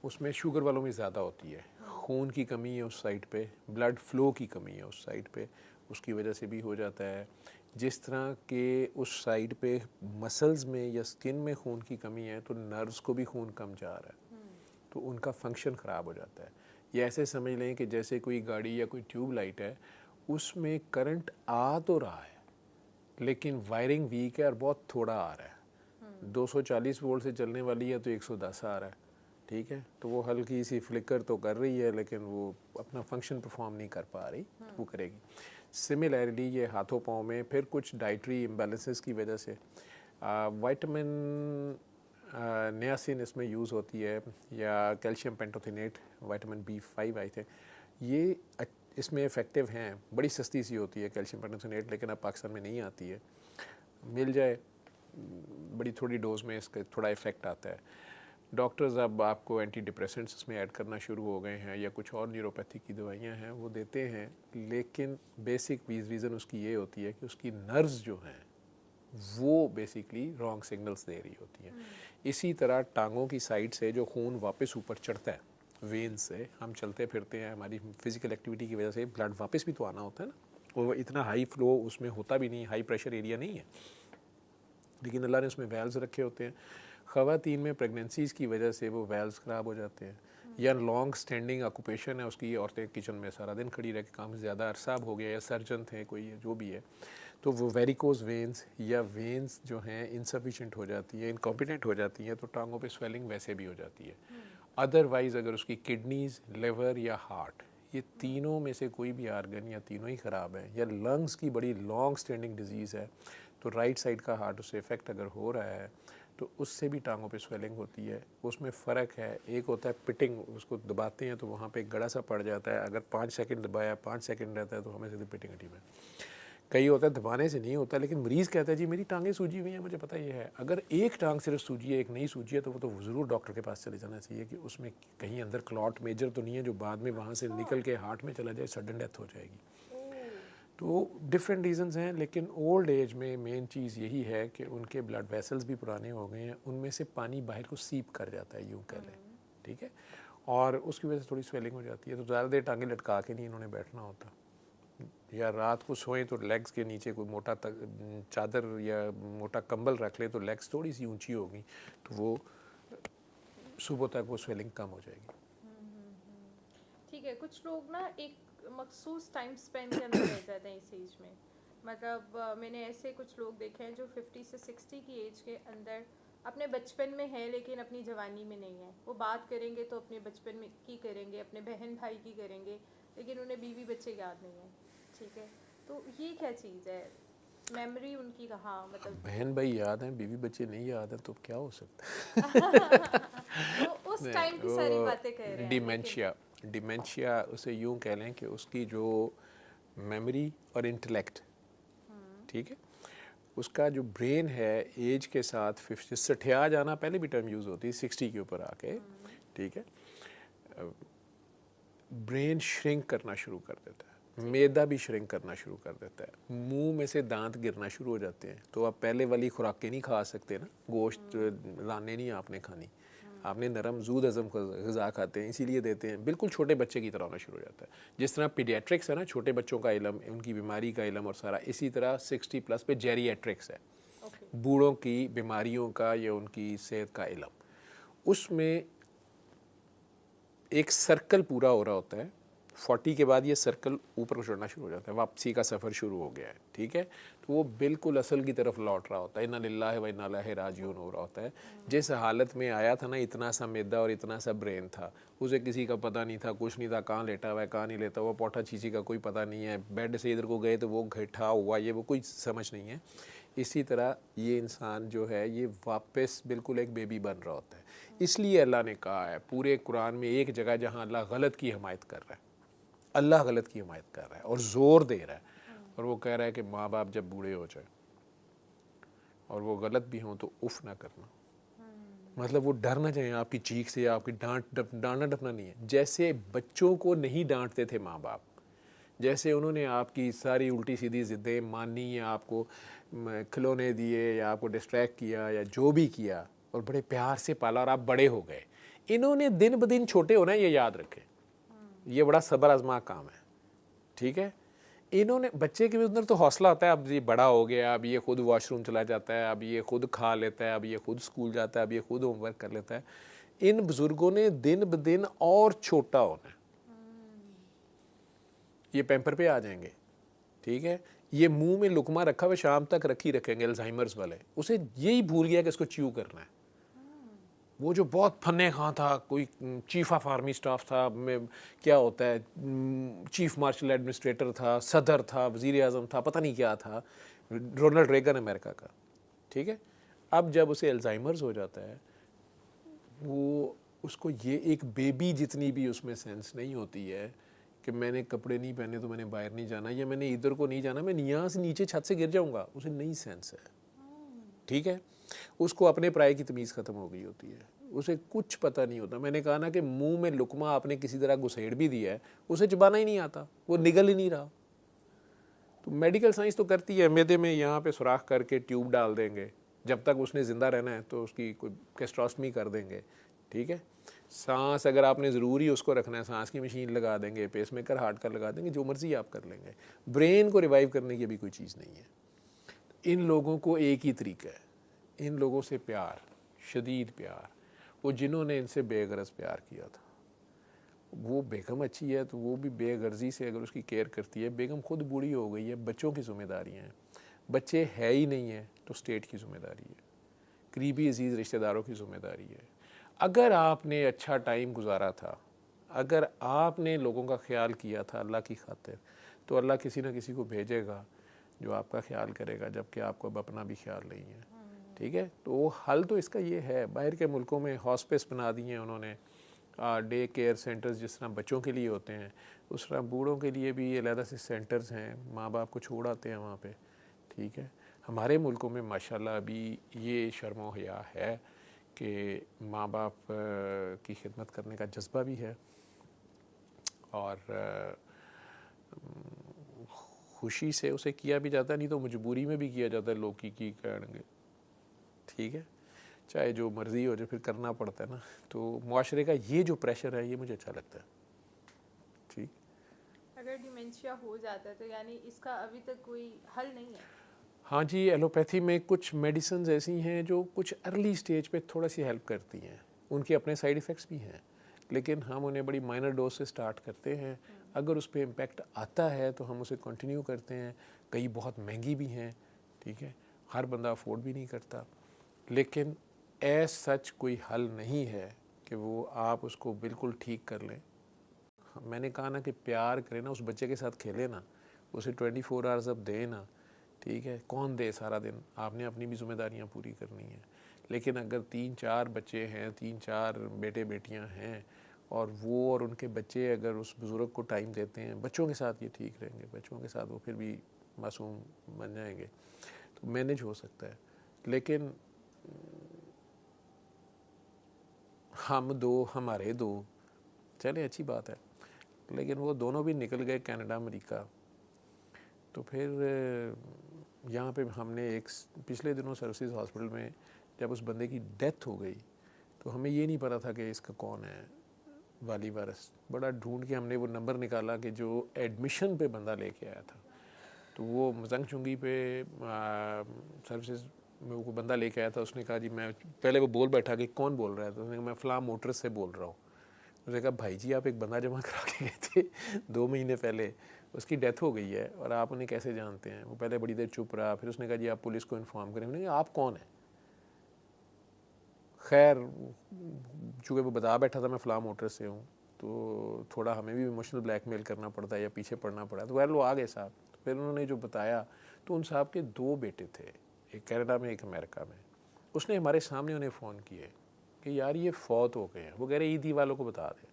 उसमें शुगर वालों में ज़्यादा होती है, खून की कमी है उस साइड पे, ब्लड फ्लो की कमी है उस साइड पे, उसकी वजह से भी हो जाता है। जिस तरह के उस साइड पे मसल्स में या स्किन में खून की कमी है तो नर्व्स को भी खून कम जा रहा है, तो उनका फंक्शन ख़राब हो जाता है। ये ऐसे समझ लें कि जैसे कोई गाड़ी या कोई ट्यूब लाइट है, उसमें करंट आ तो रहा है लेकिन वायरिंग वीक है और बहुत थोड़ा आ रहा है। 240 वोल्ट से चलने वाली है तो 110 आ रहा है, ठीक है। तो वो हल्की सी फ्लिकर तो कर रही है लेकिन वो अपना फंक्शन परफॉर्म नहीं कर पा रही, वो करेगी। सिमिलरली ये हाथों पाँव में फिर कुछ डाइटरी इम्बैलेंसेस की वजह से विटामिन नियासिन इसमें यूज़ होती है, या कैल्शियम पेंटोथिनेट, विटामिन B5 आई थे, ये इसमें इफ़ेक्टिव हैं। बड़ी सस्ती सी होती है कैल्शियम पेंटोथिनेट, लेकिन अब पाकिस्तान में नहीं आती है, मिल जाए बड़ी थोड़ी डोज में इसका थोड़ा इफ़ेक्ट आता है। डॉक्टर्स अब आपको एंटी डिप्रेसेंट्स इसमें ऐड करना शुरू हो गए हैं, या कुछ और न्यूरोपैथी की दवाइयाँ हैं वो देते हैं, लेकिन बेसिक रीज़न उसकी ये होती है कि उसकी नर्व्स जो हैं वो बेसिकली रॉन्ग सिग्नल्स दे रही होती हैं। इसी तरह टांगों की साइड से जो खून वापस ऊपर चढ़ता है वेन से, हम चलते फिरते हैं, हमारी फिज़िकल एक्टिविटी की वजह से ब्लड वापस भी तो आना होता है ना, और इतना हाई फ्लो उसमें होता भी नहीं, हाई प्रेशर एरिया नहीं है, लेकिन अल्लाह ने उसमें वैल्व्स रखे होते हैं। ख़वातीन में प्रेगनेंसीज़ की वजह से वो वैल्व्स ख़राब हो जाते हैं, या लॉन्ग स्टैंडिंग ऑक्यूपेशन है उसकी, औरतें किचन में सारा दिन खड़ी रह के काम ज़्यादा अरसा हो गया, या सर्जन थे कोई जो भी है, तो वो वेरिकोज वेंस या वेंस जो हैं इनसफिशेंट हो जाती है, इनकॉम्पिटेंट हो जाती हैं, तो टांगों पे स्वेलिंग वैसे भी हो जाती है। अदरवाइज़ अगर उसकी किडनीज़, लिवर या हार्ट, ये तीनों में से कोई भी आर्गन या तीनों ही ख़राब है, या लंग्स की बड़ी लॉन्ग स्टैंडिंग डिजीज़ है, तो राइट साइड का हार्ट उससे इफ़ेक्ट अगर हो रहा है तो उससे भी टांगों पे स्वेलिंग होती है। उसमें फ़र्क है, एक होता है पिटिंग, उसको दबाते हैं तो वहाँ पे एक गड़ा सा पड़ जाता है, अगर 5 सेकंड दबाया, 5 सेकंड रहता है तो हमें सीधे पिटिंग हटी में। कई होता है दबाने से नहीं होता, लेकिन मरीज़ कहता है जी मेरी टांगें सूजी हुई हैं, मुझे पता ये है। अगर एक टांग सिर्फ सूजी है, एक नहीं सूजी है, तो वो तो ज़रूर डॉक्टर के पास चले जाना चाहिए कि उसमें कहीं अंदर क्लॉट मेजर तो नहीं है जो बाद में वहाँ से निकल के हार्ट में चला जाए, सडन डेथ हो जाएगी। तो डिफरेंट रीजंस हैं, लेकिन ओल्ड एज में मेन चीज़ यही है कि उनके ब्लड वेसल्स भी पुराने हो गए हैं, उनमें से पानी बाहर को सीप कर जाता है, यूँ कह लें, ठीक है, और उसकी वजह से थोड़ी स्वेलिंग हो जाती है। तो ज़्यादा देर टांगे लटका के नहीं इन्होंने बैठना होता, या रात को सोएं तो लेग्स के नीचे कोई मोटा चादर या मोटा कंबल रख ले तो लेग्स थोड़ी सी ऊंची होगी, तो वो सुबह तक वो स्वेलिंग कम हो जाएगी। ठीक है। कुछ लोग ना एक मखसूस टाइम स्पेन के अंदर रह जाते हैं इस एज में। मतलब मैंने ऐसे कुछ लोग देखे हैं जो 50 से 60 की एज के अंदर अपने बचपन में है लेकिन अपनी जवानी में नहीं है। वो बात करेंगे तो अपने बचपन में की करेंगे, अपने बहन भाई की करेंगे, लेकिन उन्हें बीवी बच्चे याद नहीं है। ठीक है, तो ये क्या चीज़ है? मेमोरी उनकी कहाँ, मतलब बहन भाई याद हैं, बीवी बच्चे नहीं याद है, तो क्या हो सकता है? तो उस टाइम की सारी बातें कह रहे हैं, डिमेंशिया, डिमेंशिया उसे यूँ कह लें कि उसकी जो मेमोरी और इंटेलेक्ट, ठीक है, उसका जो ब्रेन है एज के साथ 50 सठिया जाना पहले भी टर्म यूज़ होती है 60 के ऊपर आके, ठीक है, ब्रेन श्रिंक करना शुरू कर देता है, मैदा भी श्रिंक करना शुरू कर देता है, मुंह में से दांत गिरना शुरू हो जाते हैं। तो आप पहले वाली खुराकें नहीं खा सकते ना, गोश्त लाने नहीं आपने खानी, आपने नरम जूद हज़म ग़िज़ा खाते हैं, इसीलिए देते हैं, बिल्कुल छोटे बच्चे की तरह होना शुरू हो जाता है। जिस तरह पीडियाट्रिक्स है ना, छोटे बच्चों का इलम, उनकी बीमारी का इलम और सारा, इसी तरह 60+ पे जेरिएट्रिक्स है, बूढ़ों की बीमारियों का या उनकी सेहत का इलम। उसमें एक सर्कल पूरा हो रहा होता है, 40 के बाद ये सर्कल ऊपर को चढ़ना शुरू हो जाता है, वापसी का सफ़र शुरू हो गया है, ठीक है, तो वो बिल्कुल असल की तरफ लौट रहा होता है, इन्ना लिल्लाहि व इन्ना इलैहि राजिऊन हो रहा होता है। जिस हालत में आया था ना, इतना सा मैदा और इतना सा ब्रेन था, उसे किसी का पता नहीं था, कुछ नहीं था, कहाँ लेटा हुआ है, कहाँ नहीं लेटा हुआ, पोटा चीची का कोई पता नहीं है, बेड से इधर को गए तो वो घटा हुआ, ये वो कोई समझ नहीं है। इसी तरह ये इंसान जो है ये वापस बिल्कुल एक बेबी बन रहा होता है। इसलिए अल्लाह ने कहा है पूरे कुरान में एक जगह जहाँ अल्लाह गलत की हिमायत कर रहा है, अल्लाह गलत की हिमायत कर रहा है और ज़ोर दे रहा है, और वो कह रहा है कि माँ बाप जब बूढ़े हो जाए और वो गलत भी हों तो उफ़ ना करना, मतलब वो डर ना जाए आपकी चीख से, आपकी डांटना डपना नहीं है। जैसे बच्चों को नहीं डांटते थे माँ बाप, जैसे उन्होंने आपकी सारी उल्टी सीधी ज़िद्दें मानी या आपको खिलौने दिए या आपको डिस्ट्रैक्ट किया या जो भी किया और बड़े प्यार से पाला और आप बड़े हो गए, इन्होंने दिन ब दिन छोटे होना है, ये याद रखें, ये बड़ा सब्र आजमा काम है, ठीक है। इन्होंने बच्चे के अंदर तो हौसला होता है, अब ये बड़ा हो गया, अब ये खुद वॉशरूम चला जाता है, अब ये खुद खा लेता है, अब ये खुद स्कूल जाता है, अब ये खुद होमवर्क कर लेता है। इन बुज़ुर्गों ने दिन ब दिन और छोटा होना है, ये पैम्पर पे आ जाएंगे, ठीक है, ये मुंह में लुकमा रखा हुआ शाम तक रखी रखेंगे, अल्जाइमर्स वाले, उसे यही भूल गया कि इसको च्यू करना है। वो जो बहुत फन्ने खां था, कोई चीफ ऑफ आर्मी स्टाफ था, में क्या होता है, चीफ मार्शल एडमिनिस्ट्रेटर था, सदर था, वज़ीर आज़म था, पता नहीं क्या था, रोनाल्ड रेगन अमेरिका का, ठीक है। अब जब उसे अल्जाइमर्स हो जाता है, वो उसको ये एक बेबी जितनी भी उसमें सेंस नहीं होती है कि मैंने कपड़े नहीं पहने तो मैंने बाहर नहीं जाना, या मैंने इधर को नहीं जाना, मैं यहाँ से नीचे छत से गिर जाऊँगा, उसे नहीं सेंस है, ठीक है। उसको अपने पराये की तमीज़ ख़त्म हो गई होती है, उसे कुछ पता नहीं होता। मैंने कहा ना कि मुंह में लुकमा आपने किसी तरह घुसेड़ भी दिया है, उसे चबाना ही नहीं आता, वो निगल ही नहीं रहा। तो मेडिकल साइंस तो करती है, मैदे में यहाँ पे सुराख करके ट्यूब डाल देंगे, जब तक उसने ज़िंदा रहना है तो उसकी कोई कैस्ट्रोस्टमी कर देंगे, ठीक है। सांस अगर आपने ज़रूरी उसको रखना है, सांस की मशीन लगा देंगे, पेसमेकर हार्ट का लगा देंगे, जो मर्ज़ी आप कर लेंगे। ब्रेन को रिवाइव करने की अभी कोई चीज़ नहीं है। इन लोगों को एक ही तरीका है, इन लोगों से प्यार, शदीद प्यार, वो जिन्होंने इनसे बेगरज प्यार किया था, वो बेगम अच्छी है तो वो भी बेगर्जी से अगर उसकी केयर करती है। बेगम खुद बूढ़ी हो गई है, बच्चों की जिम्मेदारियाँ हैं, बच्चे है ही नहीं है तो स्टेट की ज़िम्मेदारी है, करीबी अजीज़ रिश्तेदारों की ज़िम्मेदारी है। अगर आपने अच्छा टाइम गुजारा था, अगर आपने लोगों का ख्याल किया था अल्लाह की खातिर, तो अल्लाह किसी न किसी को भेजेगा जो आपका ख्याल करेगा, जबकि आपको अब अपना भी ख्याल नहीं है। ठीक है, तो हल तो इसका ये है, बाहर के मुल्कों में हॉस्पिस बना दिए हैं उन्होंने, डे केयर सेंटर्स जिस तरह बच्चों के लिए होते हैं उस तरह बूढ़ों के लिए भी अलग से सेंटर्स हैं, माँ बाप को छोड़ आते हैं वहाँ पे। ठीक है, हमारे मुल्कों में माशाल्लाह अभी ये शर्म हया है कि माँ बाप की खिदमत करने का जज्बा भी है और खुशी से उसे किया भी जाता, नहीं तो मजबूरी में भी किया जाता है, लोग की करेंगे। ठीक है, चाहे जो मर्ज़ी हो जाए फिर करना पड़ता है ना। तो मुआशरे का ये जो प्रेशर है ये मुझे अच्छा लगता है। ठीक, अगर डिमेंशिया हो जाता है तो यानी इसका अभी तक कोई हल नहीं है? हाँ जी, एलोपैथी में कुछ मेडिसिन ऐसी हैं जो कुछ अर्ली स्टेज पे थोड़ा सी हेल्प करती हैं, उनके अपने साइड इफ़ेक्ट्स भी हैं, लेकिन हम उन्हें बड़ी माइनर डोज से स्टार्ट करते हैं। अगर उस पर इम्पेक्ट आता है तो हम उसे कंटिन्यू करते हैं। कई बहुत महंगी भी हैं, ठीक है, हर बंदा अफोर्ड भी नहीं करता, लेकिन ऐस सच कोई हल नहीं है कि वो आप उसको बिल्कुल ठीक कर लें। मैंने कहा ना कि प्यार करें ना, उस बच्चे के साथ खेले ना, उसे 24 आवर्स अब दे ना। ठीक है, कौन दे सारा दिन, आपने अपनी भी जिम्मेदारियां पूरी करनी है। लेकिन अगर 3-4 बच्चे हैं, 3-4 बेटे बेटियां हैं और वो और उनके बच्चे अगर उस बुज़ुर्ग को टाइम देते हैं, बच्चों के साथ ये ठीक रहेंगे, बच्चों के साथ वो फिर भी मासूम बन जाएंगे, तो मैनेज हो सकता है। लेकिन हम दो हमारे दो, चले अच्छी बात है, लेकिन वो दोनों भी निकल गए कनाडा अमेरिका। तो फिर यहाँ पे हमने एक पिछले दिनों सर्विसेज हॉस्पिटल में जब उस बंदे की डेथ हो गई तो हमें ये नहीं पता था कि इसका कौन है वाली वारस। बड़ा ढूंढ के हमने वो नंबर निकाला कि जो एडमिशन पे बंदा लेके आया था, तो वो मजंग चुंगी पे सर्विसेज में वो बंदा लेके आया था। उसने कहा जी मैं, पहले वो बोल बैठा कि कौन बोल रहा है, तो उसने कहा मैं फ़लाँ मोटर्स से बोल रहा हूँ। उसने कहा भाई जी आप एक बंदा जमा करा के गए थे 2 महीने पहले, उसकी डेथ हो गई है और आप उन्हें कैसे जानते हैं। वो पहले बड़ी देर चुप रहा, फिर उसने कहा जी आप पुलिस को इन्फॉर्म करें। मैंने कहा आप कौन है। खैर चूँकि वो बता बैठा था मैं फ़लाँ मोटर से हूँ, तो थोड़ा हमें भी इमोशनल ब्लैकमेल करना पड़ता है या पीछे पड़ना पड़ा, तो वह वो आ गए साहब। तो फिर उन्होंने जो बताया, तो उन साहब के 2 बेटे थे, एक कनाडा में एक अमेरिका में। उसने हमारे सामने उन्हें फ़ोन किए कि यार ये फौत हो गए हैं। वो कह रहे ईदी वालों को बता दे।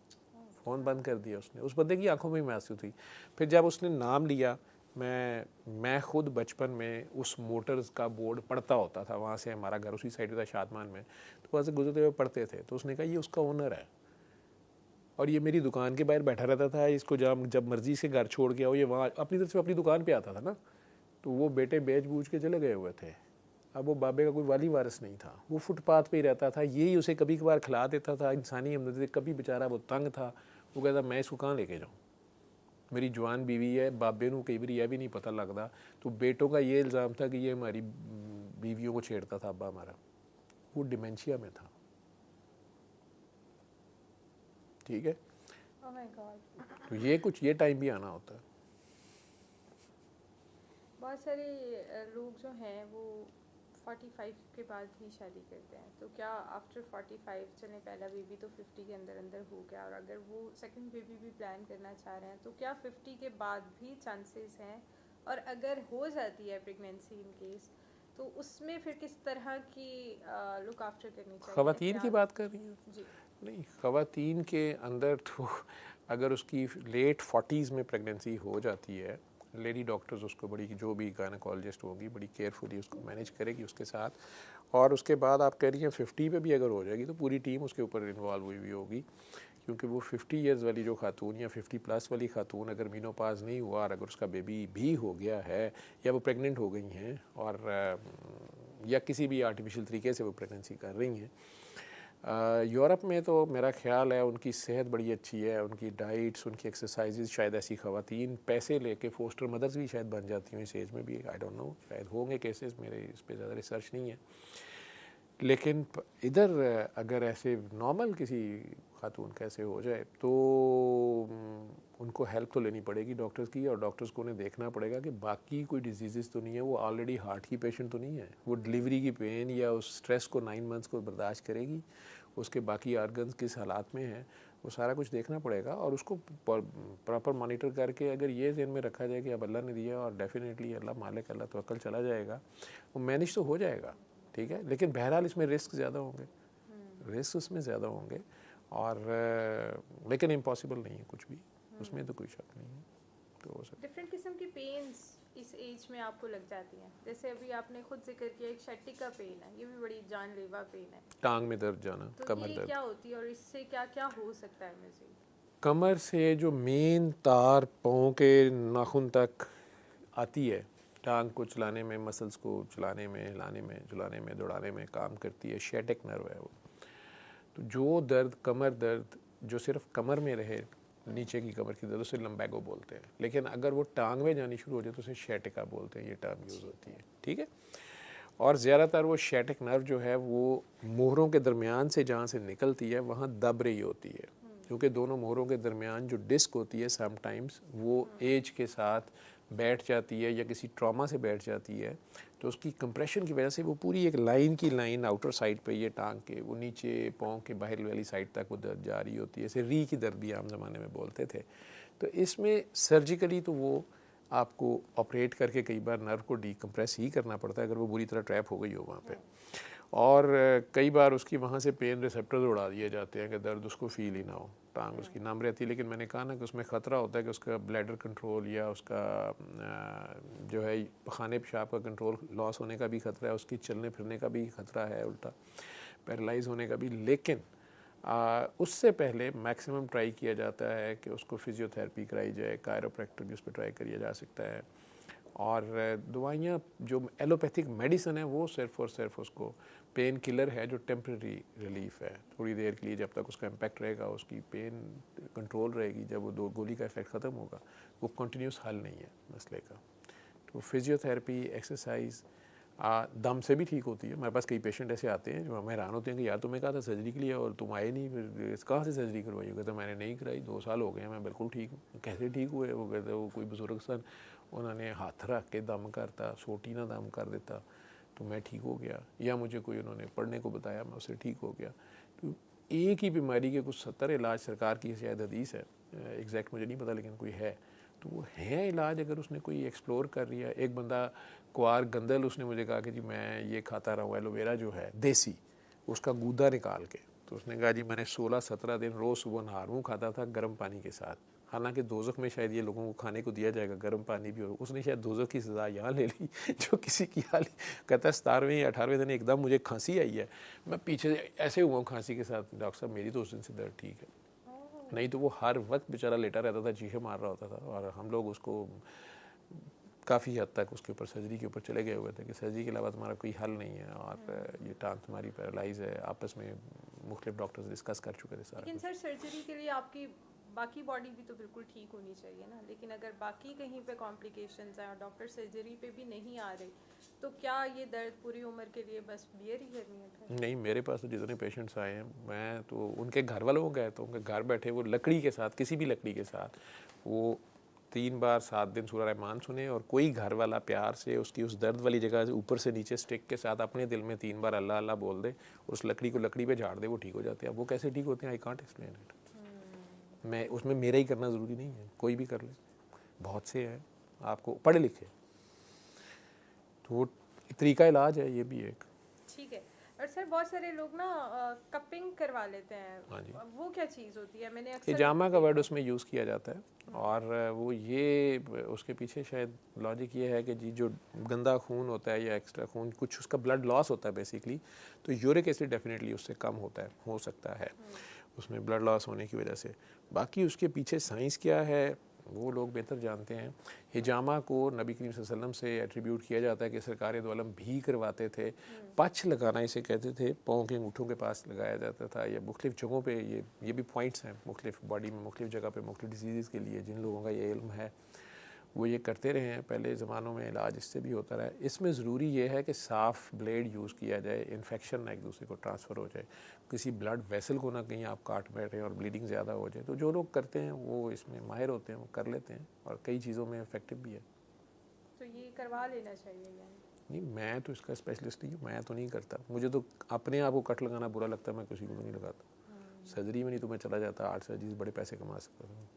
फ़ोन बंद कर दिया उसने। उस बंदे की आंखों में भी आंसू थी। फिर जब उसने नाम लिया, मैं खुद बचपन में उस मोटर्स का बोर्ड पढ़ता होता था, वहाँ से हमारा घर उसी साइड था शादमान में, तो वहाँ से गुजरते हुए पढ़ते थे। तो उसने कहा ये उसका ओनर है और ये मेरी दुकान के बाहर बैठा रहता था, इसको जब मर्जी से घर छोड़ के आओ, ये वहाँ अपनी तरफ से अपनी दुकान पे आता था ना। तो वो बेटे बेच बूझ के चले गए हुए थे। अब वो बाबे का कोई वाली वारिस नहीं था, वो फुटपाथ पे ही रहता था, यही उसे कभी कभार खिला देता था, इंसानी हमदर्दी से। कभी बेचारा वो तंग था, वो कहता मैं इसको कहाँ लेके जाऊँ, मेरी जवान बीवी है। बाबे नू कई बार यह भी नहीं पता लगता। तो बेटों का ये इल्ज़ाम था कि ये हमारी बीवियों को छेड़ता था अब्बा हमारा। वो डिमेंशिया में था। ठीक है, Oh my God. तो ये टाइम भी आना होता है। बहुत सारे लोग जो हैं वो 45 के बाद ही शादी करते हैं, तो क्या आफ्टर 45, चले पहला बेबी तो 50 के अंदर अंदर हो गया, और अगर वो सेकंड बेबी भी प्लान करना चाह रहे हैं तो क्या 50 के बाद भी चांसेस हैं? और अगर हो जाती है प्रेगनेंसी इन केस, तो उसमें फिर किस तरह की लुक आफ्टर करनी चाहिए? ख़वातीन की बात कर रही हैं? जी नहीं, ख़वातीन के अंदर तो अगर उसकी लेट 40s में प्रेगनेंसी हो जाती है, लेडी डॉक्टर्स उसको बड़ी, जो भी गायनेकोलॉजिस्ट होगी, बड़ी केयरफुली उसको मैनेज करेगी उसके साथ। और उसके बाद आप कह रही हैं 50 पे भी अगर हो जाएगी तो पूरी टीम उसके ऊपर इन्वॉल्व हुई होगी, क्योंकि वो 50 ईयर्स वाली जो खातून या 50+ वाली खातून अगर मीनोपाज नहीं हुआ और अगर उसका बेबी भी हो गया है या वो प्रेग्नेंट हो गई हैं और या किसी भी आर्टिफिशियल तरीके से वो प्रेगनेंसी कर रही हैं, यूरोप में तो मेरा ख्याल है उनकी सेहत बड़ी अच्छी है, उनकी डाइट्स, उनकी एक्सरसाइजेज, शायद ऐसी ख़वातीन पैसे लेके फोस्टर मदर्स भी शायद बन जाती हैं इस एज में भी। आई डोंट नो, शायद होंगे केसेस, मेरे इस पर ज़्यादा रिसर्च नहीं है। लेकिन इधर अगर ऐसे नॉर्मल किसी खातून कैसे हो जाए, तो उनको हेल्प तो लेनी पड़ेगी डॉक्टर्स की, और डॉक्टर्स को उन्हें देखना पड़ेगा कि बाकी कोई डिजीज़ तो नहीं है, वो ऑलरेडी हार्ट की पेशेंट तो नहीं है, वो डिलीवरी की पेन या उस स्ट्रेस को 9 मंथ्स को बर्दाश्त करेगी, उसके बाकी आर्गन्स किस हालात में हैं, वो सारा कुछ देखना पड़ेगा। और उसको प्रॉपर मॉनिटर करके अगर ये ज़हन में रखा जाए कि अब अल्लाह ने दिया और डेफिनेटली अल्लाह मालिक, अल्लाह तवक्कल चला जाएगा, वो मैनेज तो हो जाएगा, ठीक है। लेकिन बहरहाल इसमें रिस्क ज़्यादा होंगे, रिस्क उसमें ज़्यादा होंगे, और लेकिन इम्पॉसिबल नहीं है कुछ भी, उसमें तो कोई शक नहीं है। तो हो सकता है डिफरेंट किस्म की पेन्स इस एज में आपको लग जाती हैं, जैसे अभी आपने खुद जिक्र किया एक शट्टिका पेन है, ये भी बड़ी जानलेवा पेन है, टांग में दर्द जाना, तो कमर ये दर्द। क्या होती है और इससे क्या क्या हो सकता है मज़ीद? कमर से जो मेन तार पाँव के नाखून तक आती है, टांग को चलाने में, मसल्स को चलाने में, हिलाने में, झुलाने में, दौड़ाने में काम करती है, शेटिक नर्व है वो। तो जो दर्द, कमर दर्द जो सिर्फ कमर में रहे, नीचे की कमर की दर्द, उसे लम्बैगो बोलते हैं। लेकिन अगर वो टांग में जानी शुरू हो जाए तो उसे शेटिका बोलते हैं, ये टर्म यूज़ होती है, ठीक है। और ज़्यादातर वो शेटिक नर्व जो है वो मोहरों के दरमियान से जहाँ से निकलती है वहाँ दब रही होती है, क्योंकि दोनों मोहरों के दरमियान जो डिस्क होती है समटाइम्स वो एज के साथ बैठ जाती है या किसी ट्रॉमा से बैठ जाती है, तो उसकी कंप्रेशन की वजह से वो पूरी एक लाइन की लाइन आउटर साइड पे, ये टांग के वो नीचे पाँव के बाहर वाली साइड तक वो दर्द जा रही होती है, इसे री की दर्द भी आम ज़माने में बोलते थे। तो इसमें सर्जिकली तो वो आपको ऑपरेट करके कई बार नर्व को डीकम्प्रेस ही करना पड़ता है अगर वो बुरी तरह ट्रैप हो गई हो वहाँ पे, और कई बार उसकी वहाँ से पेन रिसेप्टर्स उड़ा दिए जाते हैं कि दर्द उसको फील ही ना हो, टांग उसकी नम रहती है। लेकिन मैंने कहा ना कि उसमें ख़तरा होता है कि उसका ब्लैडर कंट्रोल या उसका जो है खाने पेशाब का कंट्रोल लॉस होने का भी ख़तरा है, उसकी चलने फिरने का भी ख़तरा है, उल्टा पैरालाइज होने का भी। लेकिन उससे पहले मैक्सिमम ट्राई किया जाता है कि उसको फिजियोथेरेपी कराई जाए, कायरोप्रैक्टर भी उस पर ट्राई किया जा सकता है, और दवाइयाँ जो एलोपैथिक मेडिसिन है वो सिर्फ़ और सिर्फ उसको पेन किलर है जो टेम्प्रेरी रिलीफ है, थोड़ी देर के लिए, जब तक उसका इम्पैक्ट रहेगा, उसकी पेन कंट्रोल रहेगी, जब वो दो गोली का इफेक्ट ख़त्म होगा, वो कंटिन्यूस हल नहीं है मसले का। तो फिजियोथेरेपी, एक्सरसाइज, दम से भी ठीक होती है। मेरे पास कई पेशेंट ऐसे आते हैं जो हमें हैरान होते हैं कि यार तुम्हें कहा था सर्जरी के लिए और तुम आए नहीं, फिर कहाँ से सर्जरी करवाई? हो? कहते मैंने नहीं कराई, 2 साल हो गए हैं, मैं बिल्कुल ठीक हूँ। कैसे ठीक हुए? वो कहते वो कोई बुजुर्ग सन, उन्होंने हाथ रख के दम करता, सोटी ना दम कर देता तो मैं ठीक हो गया, या मुझे कोई उन्होंने पढ़ने को बताया, मैं उससे ठीक हो गया। तो एक ही बीमारी के कुछ 70 इलाज, सरकार की शायद हदीस है, एग्जैक्ट मुझे नहीं पता, लेकिन कोई है, तो वो है इलाज अगर उसने कोई एक्सप्लोर कर लिया। एक बंदा क्वार गंदल, उसने मुझे कहा कि जी मैं ये खाता रहा हूँ एलोवेरा जो है देसी, उसका गूदा निकाल के, तो उसने कहा जी मैंने 16-17 दिन रोज़ सुबह नहारूँ खाता था गर्म पानी के साथ। हालांकि दोज़ख में शायद ये लोगों को खाने को दिया जाएगा गर्म पानी भी, और उसने शायद दोज़ख की सज़ा यहाँ ले ली जो किसी की हाल। कहता है 17वें या 18वें दिन एकदम मुझे खांसी आई है, मैं पीछे ऐसे हुआ हूँ खांसी के साथ, डॉक्टर साहब मेरी तो उस दिन से दर्द ठीक है। नहीं तो वो हर वक्त बेचारा लेटा रहता था, चीखें मार रहा होता था, और हम लोग उसको काफ़ी हद तक उसके ऊपर सर्जरी के ऊपर चले गए हुए थे कि सर्जरी के अलावा तुम्हारा कोई हल नहीं है, और ये टांग तुम्हारी पैरालाइज है। आपस में मुख्तलिफ डॉक्टर्स डिस्कस कर चुके थे सारा। लेकिन सर सर्जरी के लिए आपकी बाकी बॉडी भी तो बिल्कुल ठीक होनी चाहिए ना, लेकिन अगर बाकी कहीं पे कॉम्प्लिकेशंस हैं और डॉक्टर सर्जरी पे भी नहीं आ रहे, तो क्या ये दर्द पूरी उम्र के लिए बस बियर ही करनी है फिर? नहीं, मेरे पास तो जितने पेशेंट्स आए हैं, मैं तो उनके घर वालों को कहता हूँ कि घर बैठे वो लकड़ी के साथ, किसी भी लकड़ी के साथ, वो 3 बार 7 दिन सूरह रहमान सुने, और कोई घर वाला प्यार से उसकी उस दर्द वाली जगह से ऊपर से नीचे स्टिक के साथ अपने दिल में 3 बार अल्लाह अल्लाह बोल दे, उस लकड़ी को लकड़ी पे झाड़ दे, वो ठीक हो जाते हैं। अब वो कैसे ठीक होते हैं, आई कांट एक्सप्लेन इट। मैं उसमें मेरा ही करना ज़रूरी नहीं है, कोई भी कर ले, बहुत से हैं आपको पढ़े लिखे, तो वो तरीका इलाज है, ये भी एक। ठीक है। और सर बहुत सारे लोग ना कपिंग करवा लेते हैं, हाँ जी। वो क्या चीज़ होती है? मैंने अक्सर हिजामा का वर्ड उसमें यूज़ किया जाता है, और वो ये उसके पीछे शायद लॉजिक ये है कि जी जो गंदा खून होता है या एक्स्ट्रा खून, कुछ उसका ब्लड लॉस होता है बेसिकली, तो यूरिक एसिड डेफिनेटली उससे कम होता है, हो सकता है उसमें ब्लड लॉस होने की वजह से। बाकी उसके पीछे साइंस क्या है वो लोग बेहतर जानते हैं। हिजामा को नबी करीम सल्लल्लाहु अलैहि वसल्लम से एट्रीब्यूट किया जाता है कि सरकार दो आलम भी करवाते थे। पच लगाना इसे कहते थे, पाँव के अंगूठों के पास लगाया जाता था, या मुख्तलिफ़ जगहों पे, ये भी पॉइंट्स हैं मुख्तलिफ़ बॉडी में, मुख्तलिफ़ जगह पे, मुख्तलिफ़ डिजीज़ के लिए जिन लोगों का ये इल्म है वो ये करते रहे हैं। पहले ज़मानों में इलाज इससे भी होता रहा है। इसमें ज़रूरी ये है कि साफ़ ब्लेड यूज़ किया जाए, इन्फेक्शन ना एक दूसरे को ट्रांसफ़र हो जाए, किसी ब्लड वेसल को ना कहीं आप काट बैठे और ब्लीडिंग ज़्यादा हो जाए। तो जो लोग करते हैं वो इसमें माहिर होते हैं, वो कर लेते हैं और कई चीज़ों में इफ़ेक्टिव भी है। तो ये करवा लेना चाहिए यानी? नहीं, मैं तो इसका स्पेशलिस्ट नहीं हूँ, मैं तो नहीं करता। मुझे तो अपने आप को कट लगाना बुरा लगता है, मैं किसी को तो नहीं लगाता। सर्जरी में नहीं तो मैं चला जाता, 8 सर्जरी बड़े पैसे कमा सकता हूँ।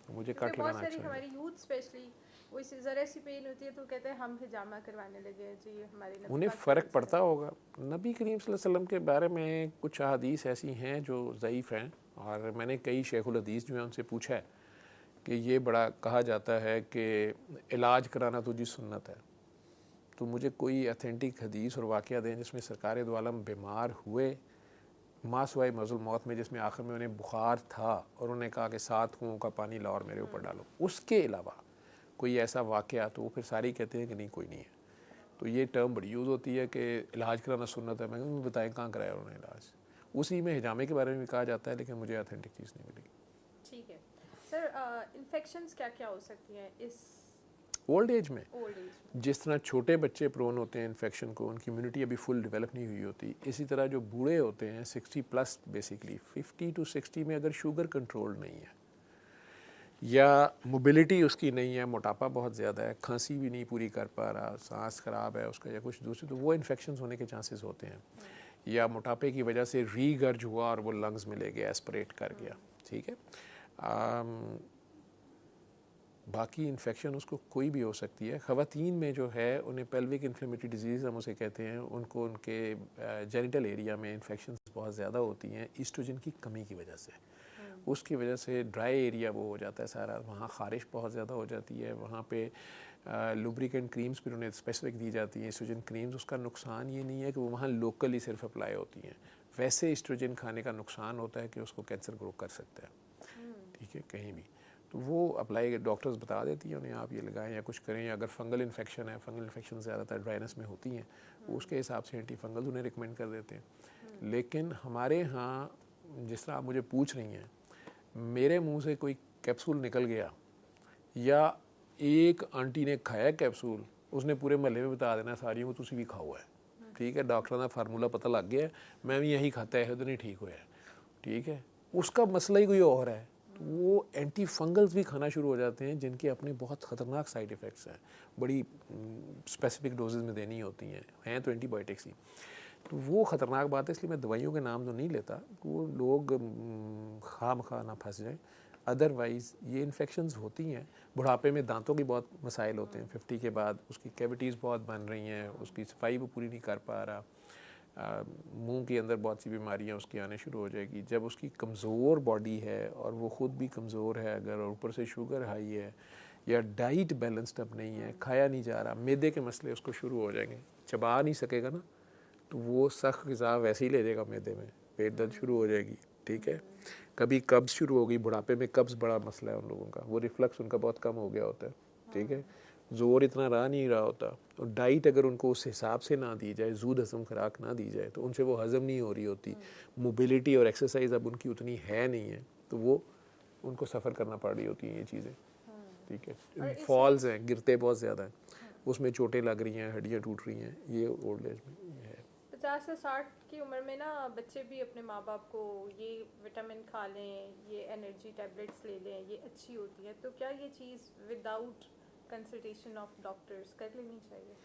तो मुझे कट लगाना अच्छा हमारी यूथ स्पेशली वो ज़रा सी पेन होती है तो कहते हैं हम हिजामा करवाने लगे जी, हमारे नबी उन्हें पाक फ़र्क पड़ता होगा। नबी करीम सल्लल्लाहु अलैहि वसल्लम के बारे में कुछ हदीस ऐसी हैं जो ज़ईफ़ हैं, और मैंने कई शेखुल हदीस जो हैं उनसे पूछा है कि ये बड़ा कहा जाता है कि इलाज कराना तुझी सुन्नत है। तो मुझे कोई अथेंटिक हदीस और वाक़या दें जिसमें सरकार दो आलम बीमार हुए मासवाई मज़ुल मौत में, जिसमें आखिर में उन्हें बुखार था और उन्होंने कहा कि 7 कुओं का पानी लाओ और मेरे ऊपर डालो। उसके अलावा कोई ऐसा वाक़या तो वो फिर सारी कहते हैं कि नहीं, कोई नहीं है। तो ये टर्म बड़ी यूज़ होती है कि इलाज कराना सुन्नत है। मैं बताएं कहाँ कराया उन्होंने इलाज। उसी में हिजामे के बारे में भी कहा जाता है, लेकिन मुझे अथेंटिक चीज़ नहीं मिली। ठीक है सर, इन्फेक्शंस क्या क्या हो सकती हैं इस ओल्ड एज में? ओल्ड एज जिस तरह छोटे बच्चे प्रोन होते हैं इन्फेक्शन को, उनकी इम्यूनिटी अभी फुल डेवलप नहीं हुई होती, इसी तरह जो बूढ़े होते हैं 60+ बेसिकली 50 to 60 में अगर शुगर कंट्रोल नहीं है या मोबिलिटी उसकी नहीं है, मोटापा बहुत ज़्यादा है, खांसी भी नहीं पूरी कर पा रहा, सांस ख़राब है उसका या कुछ दूसरी, तो वो इन्फेक्शन होने के चांसेस होते हैं। या मोटापे की वजह से रीगर्ज हुआ और वो लंग्स में ले गया, एस्पिरेट कर गया। ठीक है। बाकी इन्फेक्शन उसको कोई भी हो सकती है। ख़वातीन में जो है उन्हें पेल्विक इन्फ्लेमेटरी डिजीज़ हम उसे कहते हैं, उनको उनके जेनिटल एरिया में इन्फेक्शन बहुत ज़्यादा होती हैं ईस्ट्रोजन की कमी की वजह से। उसकी वजह से ड्राई एरिया वो हो जाता है सारा, वहाँ ख़ारिश बहुत ज़्यादा हो जाती है। वहाँ पे लुब्रिकेंट क्रीम्स भी उन्हें स्पेसिफिक दी जाती हैं, ईस्ट्रोजन क्रीम्स। उसका नुकसान ये नहीं है कि वो वहाँ लोकली सिर्फ अप्लाई होती हैं, वैसे ईस्ट्रोजन खाने का नुकसान होता है कि उसको कैंसर ग्रो कर सकता है। ठीक है, कहीं भी तो वो अप्लाई डॉक्टर्स बता देती हैं उन्हें, आप ये लगाएं या कुछ करें। अगर फंगल इन्फेक्शन है, फंगल इन्फेक्शन ज़्यादातर ड्राइनेस में होती हैं, उसके हिसाब से एंटी फंगल उन्हें रिकमेंड कर देते हैं। लेकिन हमारे यहाँ जिस तरह आप मुझे पूछ रही हैं, मेरे मुंह से कोई कैप्सूल निकल गया या एक आंटी ने खाया कैप्सूल, उसने पूरे महल्ले में बता देना सारियों को तुसी भी खाओ है। ठीक है, डॉक्टर का फार्मूला पता लग गया, मैं भी यही खाता है तो नहीं ठीक हुआ है। ठीक है, उसका मसला ही कोई और है। तो वो एंटी फंगल्स भी खाना शुरू हो जाते हैं जिनके अपने बहुत ख़तरनाक साइड इफ़ेक्ट्स हैं, बड़ी स्पेसिफिक डोजेज़ में देनी होती हैं तो एंटीबायोटिक्स ही। तो वो ख़तरनाक बात है, इसलिए मैं दवाइयों के नाम तो नहीं लेता, वो लोग खामखा ना फंस जाएं। अदरवाइज़ ये इन्फेक्शंस होती हैं। बुढ़ापे में दांतों की बहुत मसाइल होते हैं, 50 के बाद उसकी कैविटीज़ बहुत बन रही हैं, उसकी सफाई वो पूरी नहीं कर पा रहा, मुंह के अंदर बहुत सी बीमारियां उसकी आने शुरू हो जाएगी। जब उसकी कमज़ोर बॉडी है और वो ख़ुद भी कमज़ोर है अगर, और ऊपर से शुगर हाई है या डाइट बैलेंस्ड अब नहीं है, खाया नहीं जा रहा, मैदे के मसले उसको शुरू हो जाएंगे, चबा नहीं सकेगा ना, तो वो सख्त ग़िज़ा वैसे ही ले जाएगा मैदे में, पेट दर्द शुरू हो जाएगी। ठीक है, कभी कब्ज़ शुरू होगी, बुढ़ापे में कब्ज़ बड़ा मसला है उन लोगों का, वो रिफ्लक्स उनका बहुत कम हो गया होता है। ठीक है, ज़ोर इतना रहा नहीं रहा होता, और डाइट अगर उनको उस हिसाब से ना दी जाए, जूद हज़म खुराक ना दी जाए, तो उनसे वो हज़म नहीं हो रही होती। मोबिलिटी और एक्सरसाइज अब उनकी उतनी है नहीं है, तो वो उनको सफ़र करना पड़ रही होती हैं ये चीज़ें। ठीक है, फॉल्स हैं, गिरते बहुत ज़्यादा हैं, उसमें चोटें लग रही हैं, हड्डियाँ टूट रही हैं, ये ओल्ड एज में है। 50 से 60 की उम्र में ना बच्चे भी अपने माँ बाप को ये विटामिन खा लें, ये एनर्जी टैबलेट्स ले लें, ये अच्छी होती है, तो क्या ये चीज़ विदाउट कंसल्टेशन ऑफ डॉक्टर्स कर लेनी चाहिए?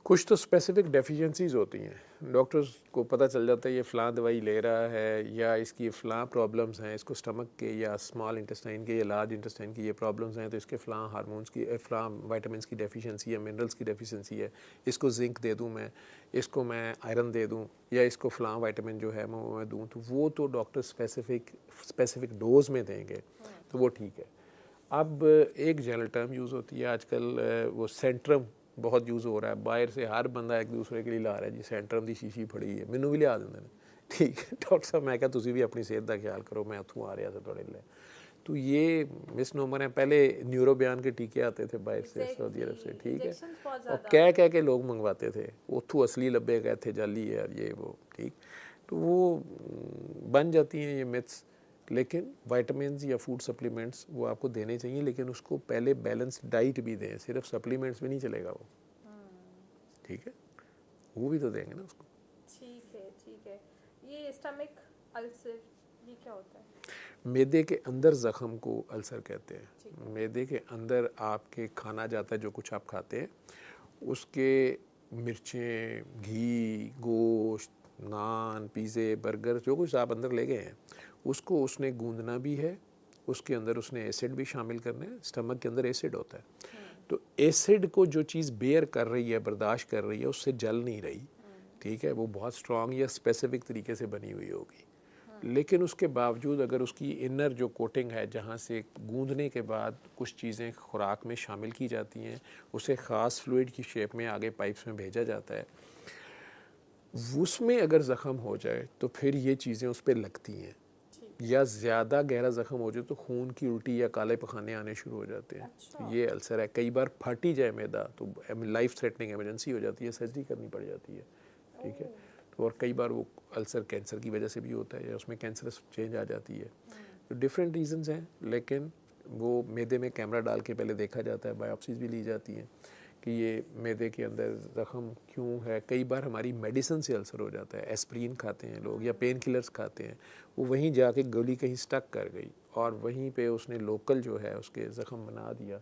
कुछ तो स्पेसिफिक डेफिशिएंसीज होती हैं, डॉक्टर्स को पता चल जाता है ये फ़लाँ दवाई ले रहा है या इसकी फ़लाँ प्रॉब्लम्स हैं, इसको स्टमक के या स्मॉल इंटेस्टाइन के या लार्ज इंटेस्टाइन की ये प्रॉब्लम्स हैं, तो इसके फ़लाँ हार्मोन्स की, फ़लाँ विटामिन्स की डेफिशिएंसी है, मिनरल्स की डेफिशिएंसी है, इसको जिंक दे दूँ मैं, इसको मैं आयरन दे दूँ, या इसको फ़लाँ विटामिन जो है मैं दूँ, तो वो तो डॉक्टर स्पेसिफिक डोज में देंगे, तो वो ठीक है। अब एक जनरल टर्म यूज़ होती है आजकल, वो सेंट्रम बहुत यूज़ हो रहा है, बाहर से हर बंदा एक दूसरे के लिए ला रहा है जी सेंट्रम की शीशी फड़ी है, मैनू भी लिया देंगे। ठीक है डॉक्टर साहब, मैं क्या तुसी भी अपनी सेहत का ख्याल करो, मैं उतों आ रहा था थोड़े लिए। तो ये मिसनोमर है। पहले न्यूरो बयान के टीके आते थे बाहर से, सऊदी अरब से। ठीक है, और कह के लोग मंगवाते थे, उतों असली लब्बे गए थे, जाली है ये वो। ठीक, तो वो बन जाती हैं ये मिथ्स। लेकिन वाइटामिन या फूड सप्लीमेंट्स वो आपको देने चाहिए, लेकिन उसको पहले बैलेंस डाइट भी दें, सिर्फ सप्लीमेंट्स में नहीं चलेगा वो, ठीक है, वो भी तो देंगे ना उसको। ठीक है। ये स्टमक अल्सर ये क्या होता है? मैदे के अंदर ज़ख़म को अल्सर कहते हैं। मैदे के अंदर आपके खाना जाता है, जो कुछ आप खाते हैं उसके मिर्चें, घी, गोश्त, नान, पिज़्ज़े, बर्गर, जो कुछ आप अंदर ले गए हैं उसको उसने गूंदना भी है, उसके अंदर उसने एसिड भी शामिल करना है। स्टमक के अंदर एसिड होता है, तो एसिड को जो चीज़ बेयर कर रही है, बर्दाश्त कर रही है, उससे जल नहीं रही, ठीक है, वो बहुत स्ट्रॉन्ग या स्पेसिफिक तरीके से बनी हुई होगी, लेकिन उसके बावजूद अगर उसकी इनर जो कोटिंग है, जहाँ से गूंदने के बाद कुछ चीज़ें खुराक में शामिल की जाती हैं, उसे ख़ास फ्लूइड की शेप में आगे पाइप्स में भेजा जाता है, उसमें अगर ज़ख़म हो जाए तो फिर ये चीज़ें उस पर लगती हैं, या ज़्यादा गहरा ज़ख़म हो जाए तो खून की उल्टी या काले पखाने आने शुरू हो जाते हैं। तो ये अल्सर है। कई बार फट ही जाए मैदा तो लाइफ थ्रेटनिंग इमरजेंसी हो जाती है, सर्जरी करनी पड़ जाती है, ठीक है। तो और कई बार वो अल्सर कैंसर की वजह से भी होता है, या उसमें कैंसरस चेंज आ जाती है। तो डिफरेंट रीजंस हैं, लेकिन वो मैदे में कैमरा डाल के पहले देखा जाता है, बायोप्सीज भी ली जाती हैं कि ये मैदे के अंदर ज़ख़म क्यों है। कई बार हमारी मेडिसिन से अल्सर हो जाता है, एस्प्रीन खाते हैं लोग या पेन किलर्स खाते हैं, वो वहीं जाके गोली कहीं स्टक कर गई और वहीं पे उसने लोकल जो है उसके ज़ख़म बना दिया,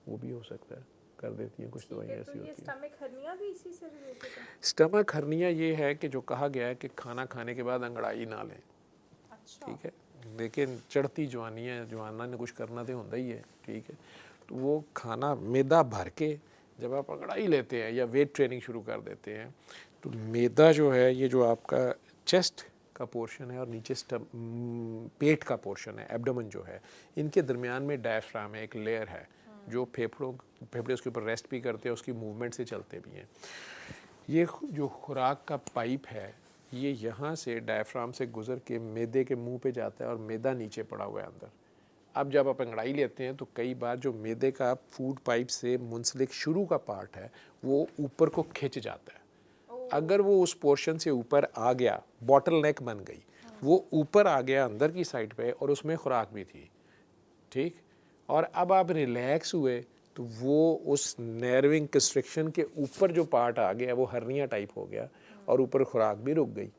वो भी हो सकता है, कर देती हैं कुछ दवाइयाँ ऐसी होती हैं। स्टमक हर्निया भी इसी से रिलेटेड है? स्टमक हर्निया ये है कि जो कहा गया है कि खाना खाने के बाद अंगड़ाई ना लें, ठीक है, लेकिन चढ़ती जवानी है, जवाना ने कुछ करना तो होता ही है, ठीक है, तो वो खाना मैदा भर के जब आप अंगड़ाई लेते हैं या वेट ट्रेनिंग शुरू कर देते हैं तो मैदा जो है, ये जो आपका चेस्ट का पोर्शन है और नीचे पेट का पोर्शन है, एब्डोमेन जो है, इनके दरमियान में डायफ्राम है, एक लेयर है जो फेफड़े उसके ऊपर रेस्ट भी करते हैं, उसकी मूवमेंट से चलते भी हैं। ये जो खुराक का पाइप है ये यहाँ से डायफ्राम से गुजर के मैदे के मुंह पे जाता है और मैदा नीचे पड़ा हुआ है अंदर। अब जब आप अंगड़ाई लेते हैं तो कई बार जो मैदे का फूड पाइप से मुंसलिक शुरू का पार्ट है वो ऊपर को खिंच जाता है। अगर वो उस पोर्शन से ऊपर आ गया, बॉटल नेक बन गई, वो ऊपर आ गया अंदर की साइड पे और उसमें खुराक भी थी, ठीक, और अब आप रिलैक्स हुए तो वो उस नर्विंग कंस्ट्रिक्शन के ऊपर जो पार्ट आ गया वो हर्निया टाइप हो गया और ऊपर खुराक भी रुक गई,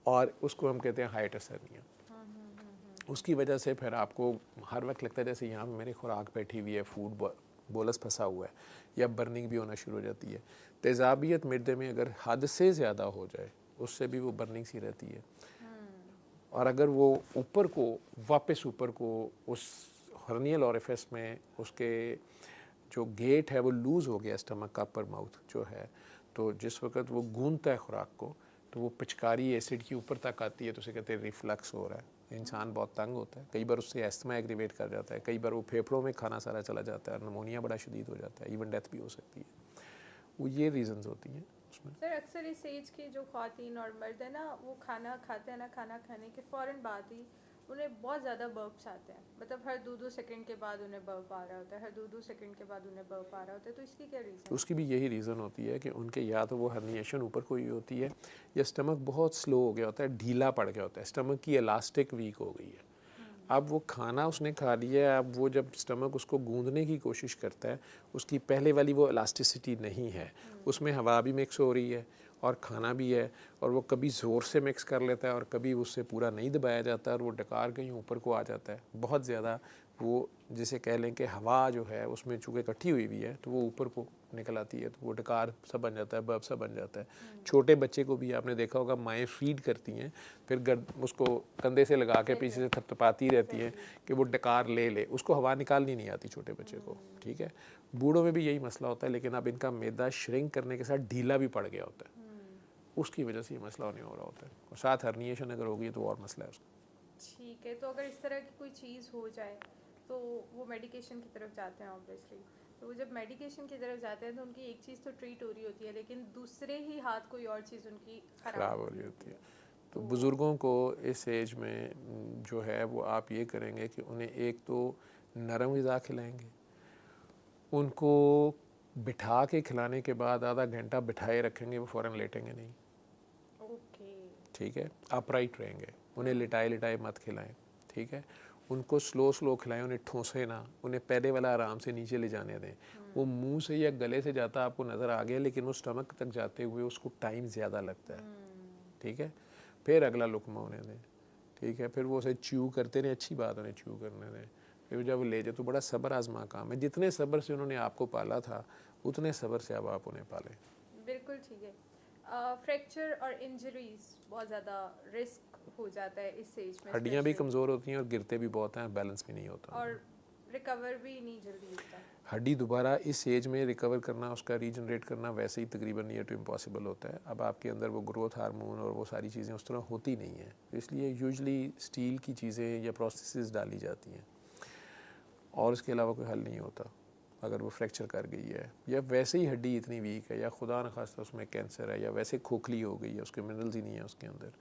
और उसको हम कहते हैं हाइटस हर्निया। उसकी वजह से फिर आपको हर वक्त लगता है जैसे यहाँ पे मेरी खुराक बैठी हुई है, फूड बोलस फंसा हुआ है, या बर्निंग भी होना शुरू हो जाती है। तेज़ाबियत मैदे में अगर हद से ज़्यादा हो जाए उससे भी वो बर्निंग सी रहती है, और अगर वो ऊपर को वापस ऊपर को उस हर्नियल ओरिफिस में उसके जो गेट है वो लूज़ हो गया, स्टमक का अपर माउथ जो है, तो जिस वक्त वो गूंदता है खुराक को तो वो पिचकारी एसिड की ऊपर तक आती है, तो उसे कहते हैं रिफ्लक्स हो रहा है। इंसान बहुत तंग होता है, कई बार उससे एस्थमा एग्रीवेट कर जाता है, कई बार वो फेफड़ों में खाना सारा चला जाता है, नमोनिया बड़ा शदीद हो जाता है, इवन डेथ भी हो सकती है। वो ये रीजंस होती हैं उसमें। सर अक्सर इस एज की जो ख्वातीन और मर्द है ना, वो खाना खाते हैं ना, खाना खाने के फ़ौरन बाद ही उन्हें बहुत ज़्यादा बर्प्स आते हैं, मतलब हर 2-2 सेकंड के बाद उन्हें बर्प आ रहा होता है, हर 2-2 सेकंड के बाद उन्हें बर्प आ रहा होता है, तो इसकी क्या रीज़न? उसकी भी यही रीज़न होती है कि उनके या तो वो हर्निएशन ऊपर कोई होती है, या स्टमक बहुत स्लो हो गया होता है, ढीला पड़ गया होता है, स्टमक की इलास्टिक वीक हो गई है। अब वो खाना उसने खा लिया है, अब वो जब स्टमक उसको गूंदने की कोशिश करता है, उसकी पहले वाली वो इलास्टिसिटी नहीं है, उसमें हवा भी मिक्स हो रही है और खाना भी है, और वो कभी ज़ोर से मिक्स कर लेता है और कभी उससे पूरा नहीं दबाया जाता और वो डकार कहीं ऊपर को आ जाता है बहुत ज़्यादा। वो जिसे कह लें कि हवा जो है उसमें चूँकि इकट्ठी हुई भी है तो वो ऊपर को निकल आती है, तो वो डकार सा बन जाता है, बर्फ सा बन जाता है। छोटे बच्चे को भी आपने देखा होगा, माएँ फीड करती हैं, फिर उसको कंधे से लगा के पीछे से थपथपाती रहती हैं कि वो डकार ले ले, उसको हवा निकालनी नहीं आती छोटे बच्चे को, ठीक है। बूढ़ों में भी यही मसला होता है, लेकिन अब इनका मैदा श्रिंक करने के साथ ढीला भी पड़ गया होता है, उसकी वजह से ये मसला होने हो रहा होता है, और साथ हर्निएशन अगर होगी तो और मसला है उसका। ठीक है, तो अगर इस तरह की कोई चीज़ हो जाए तो वो मेडिकेशन की तरफ जाते हैं ऑब्वियसली, तो वो जब मेडिकेशन की तरफ जाते हैं तो उनकी एक चीज़ तो ट्रीट हो रही होती है, लेकिन दूसरे ही हाथ कोई और चीज़ उनकी ख़राब हो रही होती है। तो बुज़ुर्गों को इस एज में जो है वो आप ये करेंगे कि उन्हें एक तो नरम ग़िज़ा खिलाएंगे, उनको बिठा के खिलाने के बाद आधा घंटा बिठाए रखेंगे, वो फ़ौरन लेटेंगे नहीं, ओके, ठीक है, अपराइट रहेंगे, उन्हें लिटाए लिटाए मत खिलाएं, ठीक है। उनको स्लो स्लो खिलाएं, उन्हें ठोंसे ना, उन्हें पहले वाला आराम से नीचे ले जाने दें। वो मुंह से या गले से जाता आपको नज़र आ गया, लेकिन वो स्टमक तक जाते हुए उसको टाइम ज़्यादा लगता है, ठीक है। फिर अगला लुकमा उन्हें दें, ठीक है। फिर वो उसे च्यू करते रहें, अच्छी बात उन्हें च्यू करने दें। फिर जब ले जाए तो बड़ा सब्र आजमा काम है। जितने सब्र से उन्होंने आपको पाला था उतने सब्र से अब आप उन्हें पालें। बिल्कुल ठीक है। फ्रैक्चर और इंजरीज बहुत ज़्यादा रिस्क हो जाता है इस एज में, हड्डियाँ भी especially, कमज़ोर होती हैं और गिरते भी बहुत हैं, बैलेंस भी नहीं होता। और रिकवर भी नहीं जल्दी होता। हड्डी दोबारा इस एज में रिकवर करना, उसका रीजनरेट करना वैसे ही तकरीबन नियर टू इम्पॉसिबल होता है। अब आपके अंदर वो ग्रोथ हार्मोन और वो सारी चीज़ें उस तरह होती नहीं हैं, इसलिए यूजुअली स्टील की चीज़ें या प्रोसेसेस डाली जाती हैं और इसके अलावा कोई हल नहीं होता। अगर वो फ्रैक्चर कर गई है या वैसे ही हड्डी इतनी वीक है या खुदा न खास्ता उसमें कैंसर है या वैसे खोखली हो गई है, उसके मिनरल्स ही नहीं है उसके अंदर,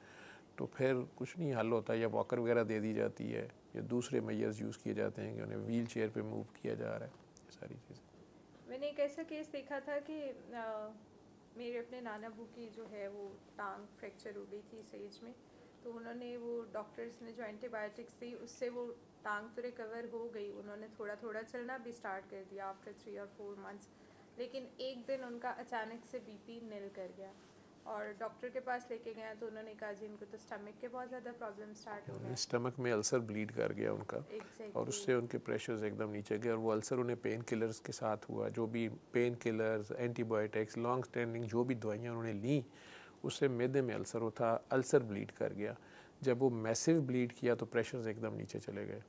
तो फिर कुछ नहीं हल होता। या वॉकर वगैरह दे दी जाती है या दूसरे मेजर्स यूज़ किए जाते हैं कि उन्हें व्हील चेयर पर मूव किया जा रहा है, ये सारी चीज़ें। मैंने एक ऐसा केस देखा था कि मेरे अपने नाना बू की जो है वो टांग फ्रैक्चर हो गई थी इस एज में, तो उन्होंने वो डॉक्टर्स ने जो एंटीबायोटिक्स दी उससे वो टांग तो रिकवर हो गई, उन्होंने थोड़ा थोड़ा चलना भी स्टार्ट कर दिया आफ्टर 3 और 4 मंथ्स। लेकिन एक दिन उनका अचानक से बीपी नील कर गया और डॉक्टर के पास लेके गया तो उन्होंने कहा जी इनको तो स्टमक के बहुत ज़्यादा प्रॉब्लम स्टार्ट हो गए, स्टमक में अल्सर ब्लीड कर गया उनका और उससे उनके प्रेशर्स एकदम नीचे गए और वो अल्सर उन्हें पेन किलर्स के साथ हुआ। जो भी pain killers, antibiotics, long standing जो भी दवाइयाँ उन्होंने ली उससे मैदे में अल्सर होता, अल्सर ब्लीड कर गया। जब वो मैसिव ब्लीड किया तो प्रेशर्स एकदम नीचे चले गए,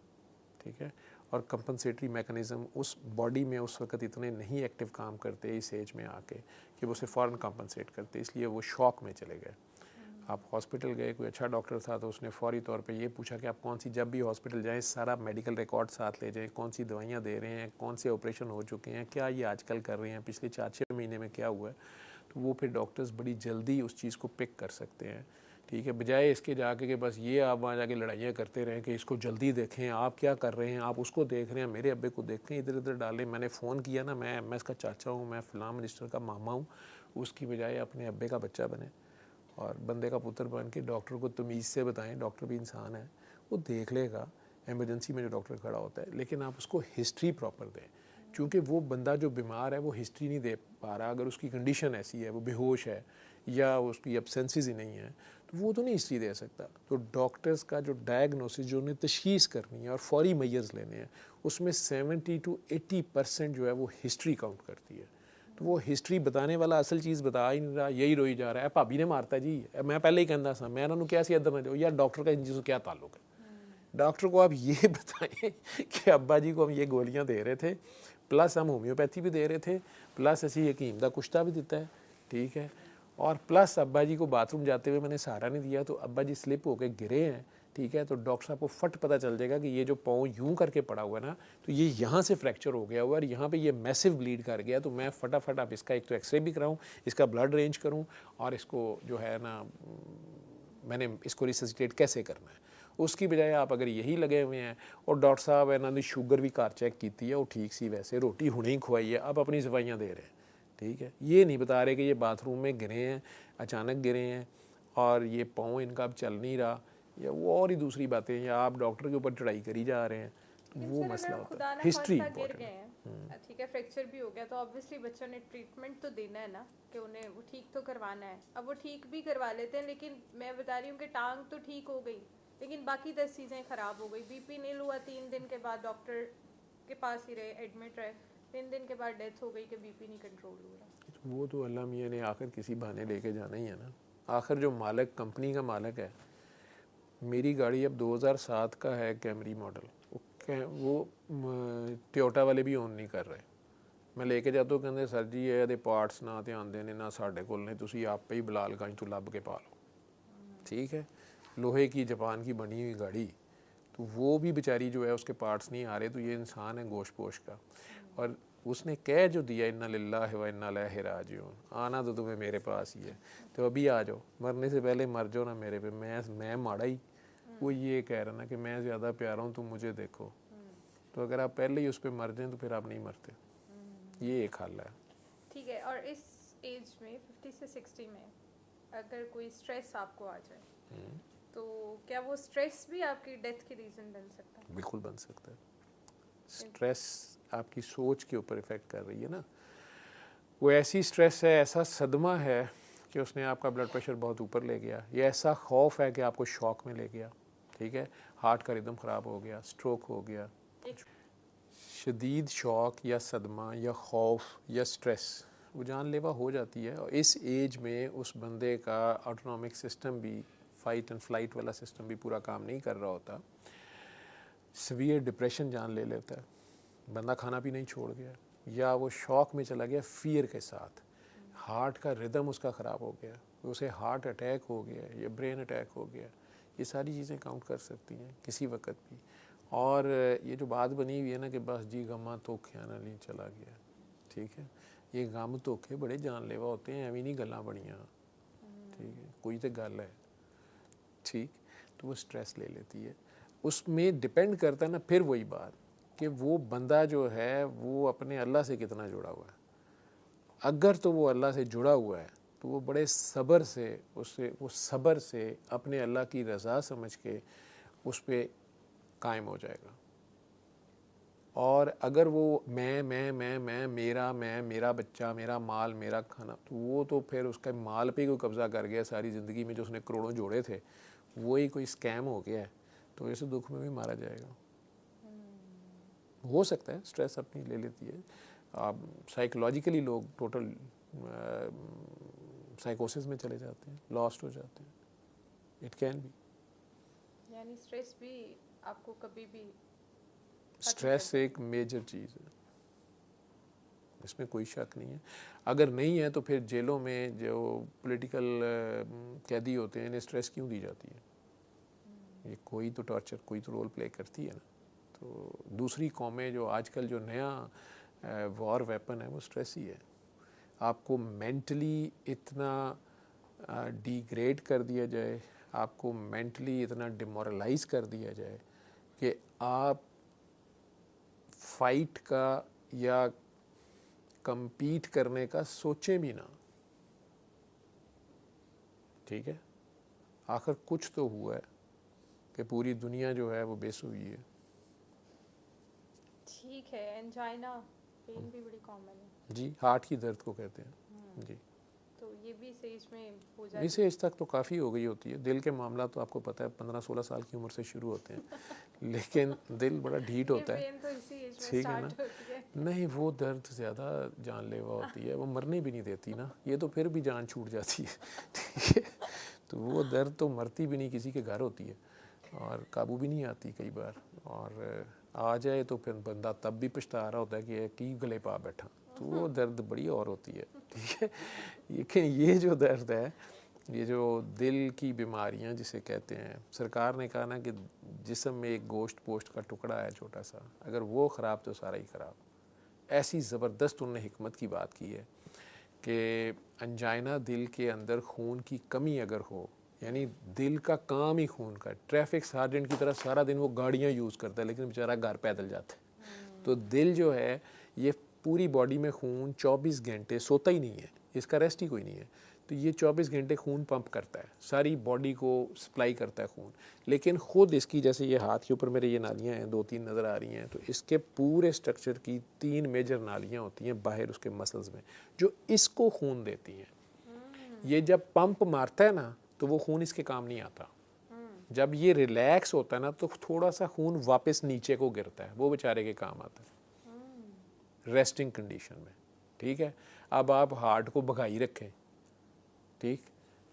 ठीक है। और कंपनसेटरी मैकेनिज़्म उस बॉडी में उस वक्त इतने नहीं एक्टिव काम करते इस एज में आके कि वो उसे फ़ौरन कंपनसेट करते, इसलिए वो शॉक में चले गए। आप हॉस्पिटल गए, कोई अच्छा डॉक्टर था तो उसने फौरी तौर पे ये पूछा कि आप कौन सी, जब भी हॉस्पिटल जाएं सारा मेडिकल रिकॉर्ड साथ ले जाएं, कौन सी दवाइयाँ दे रहे हैं, कौन से ऑपरेशन हो चुके हैं, क्या ये आजकल कर रहे हैं, पिछले 4-6 महीने में क्या हुआ है, तो वो फिर डॉक्टर्स बड़ी जल्दी उस चीज़ को पिक कर सकते हैं, ठीक है। बजाय इसके जाके कि बस ये आप वहाँ जाके लड़ाइयाँ करते रहें कि इसको जल्दी देखें, आप क्या कर रहे हैं, आप उसको देख रहे हैं, मेरे अब्बे को देखें, इधर उधर डालें, मैंने फ़ोन किया ना, मैं इसका चाचा हूँ, मैं फ़लाँ मिनिस्टर का मामा हूँ, उसकी बजाय अपने अब्बे का बच्चा बने और बंदे का पुत्र बन के डॉक्टर को तमीज़ से बताएं। डॉक्टर भी इंसान है, वो देख लेगा एमरजेंसी में जो डॉक्टर खड़ा होता है, लेकिन आप उसको हिस्ट्री प्रॉपर दें, क्योंकि वो बंदा जो बीमार है वो हिस्ट्री नहीं दे पा रहा। अगर उसकी कंडीशन ऐसी है, वो बेहोश है या उसकी एब्सेंसेस ही नहीं है, तो वो तो नहीं हिस्ट्री दे सकता। तो डॉक्टर्स का जो डायग्नोसिस, जो उन्हें तशख़ीस करनी है और फौरी मेजर्स लेने हैं, उसमें 70 to 80% जो है वो हिस्ट्री काउंट करती है। तो वो हिस्ट्री बताने वाला असल चीज़ बता ही नहीं रहा, यही रोई जा रहा है, भाभी ने मारता जी, मैं पहले ही कहता सा, मैं उन्होंने क्या सी इधर ना जाओ यार, डॉक्टर का इन चीज़ों क्या ताल्लुक है। डॉक्टर को आप ये बताएं कि अब्बा जी को हम ये गोलियां दे रहे थे, प्लस हम होम्योपैथी भी दे रहे थे, प्लस असी हकीम का कुश्ता भी दिता है, ठीक है, और प्लस अब्बा जी को बाथरूम जाते हुए मैंने सहारा नहीं दिया तो अब्बा जी स्लिप होकर गिरे हैं, ठीक है। तो डॉक्टर साहब को फट पता चल जाएगा कि ये जो पाँव यूं करके पड़ा हुआ है ना, तो ये यहाँ से फ्रैक्चर हो गया हुआ है और यहाँ पे ये मैसिव ब्लीड कर गया, तो मैं फटाफट आप इसका एक तो एक्सरे भी कराऊँ, इसका ब्लड अरेंज करूँ और इसको जो है ना, मैंने इसको रिससिटेट कैसे करना है। उसकी बजाय आप अगर यही लगे हुए हैं और डॉक्टर साहब इन्हों की शुगर भी घर चेक की है, वो ठीक सी, वैसे रोटी हुणे ही खुआई है, अब अपनी सफाइयाँ दे रहे हैं, ठीक है। ये नहीं बता रहे कि ये बाथरूम में गिरे हैं, अचानक गिरे हैं और ये पाँव इनका अब चल नहीं रहा, या वो और ही दूसरी बातें, या आप डॉक्टर के ऊपर चढ़ाई करी जा रहे हैं, तो वो मसला होता है। हिस्ट्री गिर गए हैं, ठीक है, फ्रैक्चर भी हो गया, तो ऑब्वियसली बच्चों ने ट्रीटमेंट तो देना है ना, कि उन्हें वो ठीक तो करवाना है। अब वो ठीक भी करवा लेते हैं, लेकिन मैं बता रही हूँ कि टांग तो ठीक हो गई लेकिन बाकी 10 चीज़ें ख़राब हो गई। बीपी नील हुआ, 3 दिन के बाद डॉक्टर के पास ही रहे, एडमिट रहे, 3 दिन के बाद डेथ हो गई कि बीपी नहीं कंट्रोल हो रहा। वो तो अल्लाह मियाँ ने आखिर किसी बहाने लेके जाना ही है ना। आखिर जो मालिक, कंपनी का मालिक है, मेरी गाड़ी अब 2007 का है, कैमरी मॉडल, वो टोयोटा वाले भी ओन नहीं कर रहे। मैं लेके जाता हूँ, कहते सर जी ये पार्ट्स ना ध्यान देने ना साढ़े कोल ने, तुसी आपे ही बलाल गंज तो लभ के पा लो, ठीक है। लोहे की जापान की बनी हुई गाड़ी, तो वो भी बेचारी जो है उसके पार्ट्स नहीं आ रहे, तो ये इंसान है गोश पोश का। और उसने कह जो दिया इन्ना लिल्लाहि व इन्ना इलैहि राजिऊन, आना तो तुम्हें मेरे पास ही है, तो अभी आ जाओ, मरने से पहले मर जाओ ना मेरे पे, मैं माड़ा ही। वो ये कह रहा ना कि मैं ज़्यादा प्यारा हूँ, तुम मुझे देखो। तो अगर आप पहले ही उस पर मर जाएं तो फिर आप नहीं मरते, ये एक हल है। ठीक है। और इस एज में 50 से 60 में अगर कोई स्ट्रेस आपको आ जाए तो क्या वो स्ट्रेस भी आपकी डेथ की रीज़न बन सकता है? बिल्कुल बन सकता है। स्ट्रेस आपकी सोच के ऊपर इफ़ेक्ट कर रही है ना, वो ऐसी स्ट्रेस है, ऐसा सदमा है कि उसने आपका ब्लड प्रेशर बहुत ऊपर ले गया, ये ऐसा खौफ है कि आपको शॉक में ले गया, ठीक है, हार्ट का रिदम ख़राब हो गया, स्ट्रोक हो गया। शदीद शॉक या सदमा या खौफ या स्ट्रेस वो जानलेवा हो जाती है, और इस एज में उस बंदे का ऑटोनॉमिक सिस्टम भी, फाइट एंड फ्लाइट वाला सिस्टम भी पूरा काम नहीं कर रहा होता। सीवियर डिप्रेशन जान ले लेता है, बंदा खाना भी नहीं छोड़ गया, या वो शॉक में चला गया फियर के साथ, हार्ट का रिदम उसका ख़राब हो गया, उसे हार्ट अटैक हो गया या ब्रेन अटैक हो गया। ये सारी चीज़ें काउंट कर सकती हैं किसी वक्त भी। और ये जो बात बनी हुई है ना कि बस जी गमा तो ख्याना नहीं चला गया, ठीक है, ये गम धोखे बड़े जानलेवा होते हैं, एवं नहीं गल्लां बड़ियां, ठीक है, कोई तो गल है, ठीक, तो वो स्ट्रेस ले लेती है। उसमें डिपेंड करता है ना फिर वही बात कि वो बंदा जो है वो अपने अल्लाह से कितना जुड़ा हुआ है। अगर तो वो अल्लाह से जुड़ा हुआ है तो वो बड़े सब्र से वो सब्र से अपने अल्लाह की रज़ा समझ के उस पर कायम हो जाएगा। और अगर वो मैं मेरा बच्चा, मेरा माल, मेरा खाना, तो वो तो फिर उसका माल पे ही कोई कब्ज़ा कर गया सारी ज़िंदगी में, जो उसने करोड़ों जोड़े थे वही कोई स्कैम हो गया है, तो ऐसे दुख में भी मारा जाएगा। हो सकता है स्ट्रेस अपनी ले लेती है, आप साइकोलॉजिकली लोग टोटल साइकोसिस में चले जाते हैं, लॉस्ट हो जाते हैं, इट कैन बी। यानी स्ट्रेस भी आपको कभी भी स्ट्रेस एक मेजर चीज़ है, इसमें कोई शक नहीं है। अगर नहीं है तो फिर जेलों में जो पॉलिटिकल कैदी होते हैं इन्हें स्ट्रेस क्यों दी जाती है? ये कोई तो टॉर्चर, कोई तो रोल प्ले करती है ना। तो दूसरी कौमें जो आजकल जो नया वॉर वेपन है वो स्ट्रेस ही है। आपको मेंटली इतना डिग्रेड कर दिया जाए, आपको मेंटली इतना डिमोरलाइज कर दिया जाए कि आप फाइट का या compete करने का सोचें भी ना, ठीक है। आखिर कुछ तो हुआ है कि पूरी दुनिया जो है वो बेस हुई है। ठीक है, एंजाइना पेन भी बड़ी कॉमन है जी, हार्ट की दर्द को कहते हैं जी। तो ये भी एज में हो जाती है? इस एज तक तो काफ़ी हो गई होती है। दिल के मामला तो आपको पता है 15-16 साल की उम्र से शुरू होते हैं लेकिन दिल बड़ा ढीठ होता है, तो इसी एज में ठीक है ना। स्टार्ट होती है। नहीं, वो दर्द ज़्यादा जानलेवा होती है, वो मरने भी नहीं देती ना, ये तो फिर भी जान छूट जाती है, ठीक है। तो वो दर्द तो मरती भी नहीं, किसी के घर होती है और काबू भी नहीं आती कई बार, और आ जाए तो फिर बंदा तब भी पछता रहा होता है कि की गले पा बैठा, तो वो दर्द बड़ी और होती है, ठीक है। लेकिन ये जो दर्द है, ये जो दिल की बीमारियां जिसे कहते हैं, सरकार ने कहा ना कि जिस्म में एक गोश्त पोस्ट का टुकड़ा है छोटा सा, अगर वो ख़राब तो सारा ही ख़राब। ऐसी ज़बरदस्त उन्होंने हिकमत की बात की है कि अंजाइना दिल के अंदर खून की कमी अगर हो, यानी दिल का काम ही खून का, ट्रैफिक सार्जेंट की तरह सारा दिन वो गाड़ियाँ यूज़ करता है लेकिन बेचारा घर पैदल जाता है। तो दिल जो है ये पूरी बॉडी में खून 24 घंटे सोता ही नहीं है, इसका रेस्ट ही कोई नहीं है, तो ये 24 घंटे खून पंप करता है, सारी बॉडी को सप्लाई करता है खून। लेकिन ख़ुद इसकी, जैसे ये हाथ के ऊपर मेरे ये नालियाँ हैं 2-3 नज़र आ रही हैं, तो इसके पूरे स्ट्रक्चर की 3 मेजर नालियाँ होती हैं बाहर उसके मसल्स में जो इसको खून देती हैं। ये जब पंप मारता है ना तो वो खून इसके काम नहीं आता, जब ये रिलैक्स होता है ना तो थोड़ा सा खून वापस नीचे को गिरता है, वो बेचारे के काम आता है रेस्टिंग कंडीशन में, ठीक है। अब आप हार्ट को भगाई रखें, ठीक,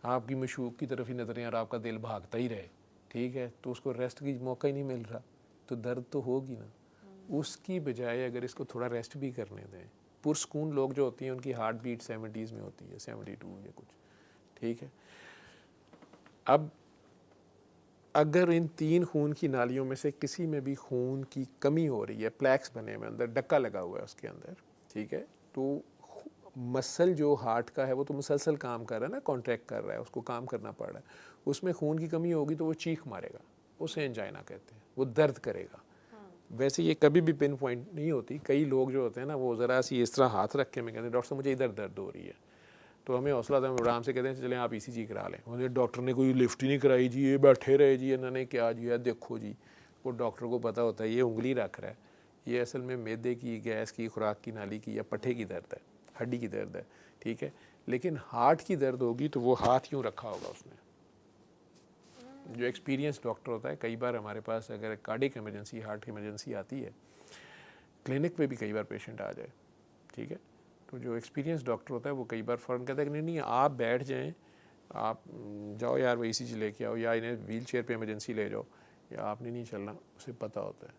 आपकी मशूक की तरफ ही नजरें और आपका दिल भागता ही रहे, ठीक है, तो उसको रेस्ट की मौका ही नहीं मिल रहा, तो दर्द तो होगी ना। उसकी बजाय अगर इसको थोड़ा रेस्ट भी करने दें, पुरस्कून लोग जो होती हैं उनकी हार्ट बीट 70s में होती है, 72 या कुछ, ठीक है। अब अगर इन 3 खून की नालियों में से किसी में भी खून की कमी हो रही है, प्लैक्स बने हुए अंदर, डक्का लगा हुआ है उसके अंदर, ठीक है, तो मसल जो हार्ट का है वो तो मुसलसल काम कर रहा है ना, कॉन्ट्रैक्ट कर रहा है, उसको काम करना पड़ रहा है, उसमें खून की कमी होगी तो वो चीख मारेगा, उसे एंजाइना कहते हैं, वो दर्द करेगा। वैसे ये कभी भी पिन पॉइंट नहीं होती, कई लोग जो होते हैं ना वो ज़रा सी इस तरह हाथ रख के मैं कहते हैं डॉक्टर साहब मुझे इधर दर्द हो रही है, तो हमें हौसला था, हम आराम से कहते हैं चलें आप ECG करा लें। मुझे डॉक्टर ने कोई लिफ्ट ही नहीं कराई जी, ये बैठे रहे जी, इन्होंने क्या जी है देखो जी। वो डॉक्टर को पता होता है ये उंगली रख रहा है, ये असल में मैदे की, गैस की, खुराक की नाली की या पट्ठे की दर्द है, हड्डी की दर्द है, ठीक है। लेकिन हार्ट की दर्द होगी तो वो हाथ यूँ रखा होगा उसने। जो एक्सपीरियंस डॉक्टर होता है, कई बार हमारे पास अगर कार्डिक इमरजेंसी, हार्ट की इमरजेंसी आती है, क्लिनिक पे भी कई बार पेशेंट आ जाए, ठीक है, तो जो एक्सपीरियंस डॉक्टर होता है वो कई बार फ़ौरन कहता है कि नहीं नहीं आप बैठ जाएं, आप जाओ यार वो ECG लेके आओ, या इन्हें व्हील चेयर पर इमरजेंसी ले जाओ, या आपने नहीं चलना। उसे पता होता है।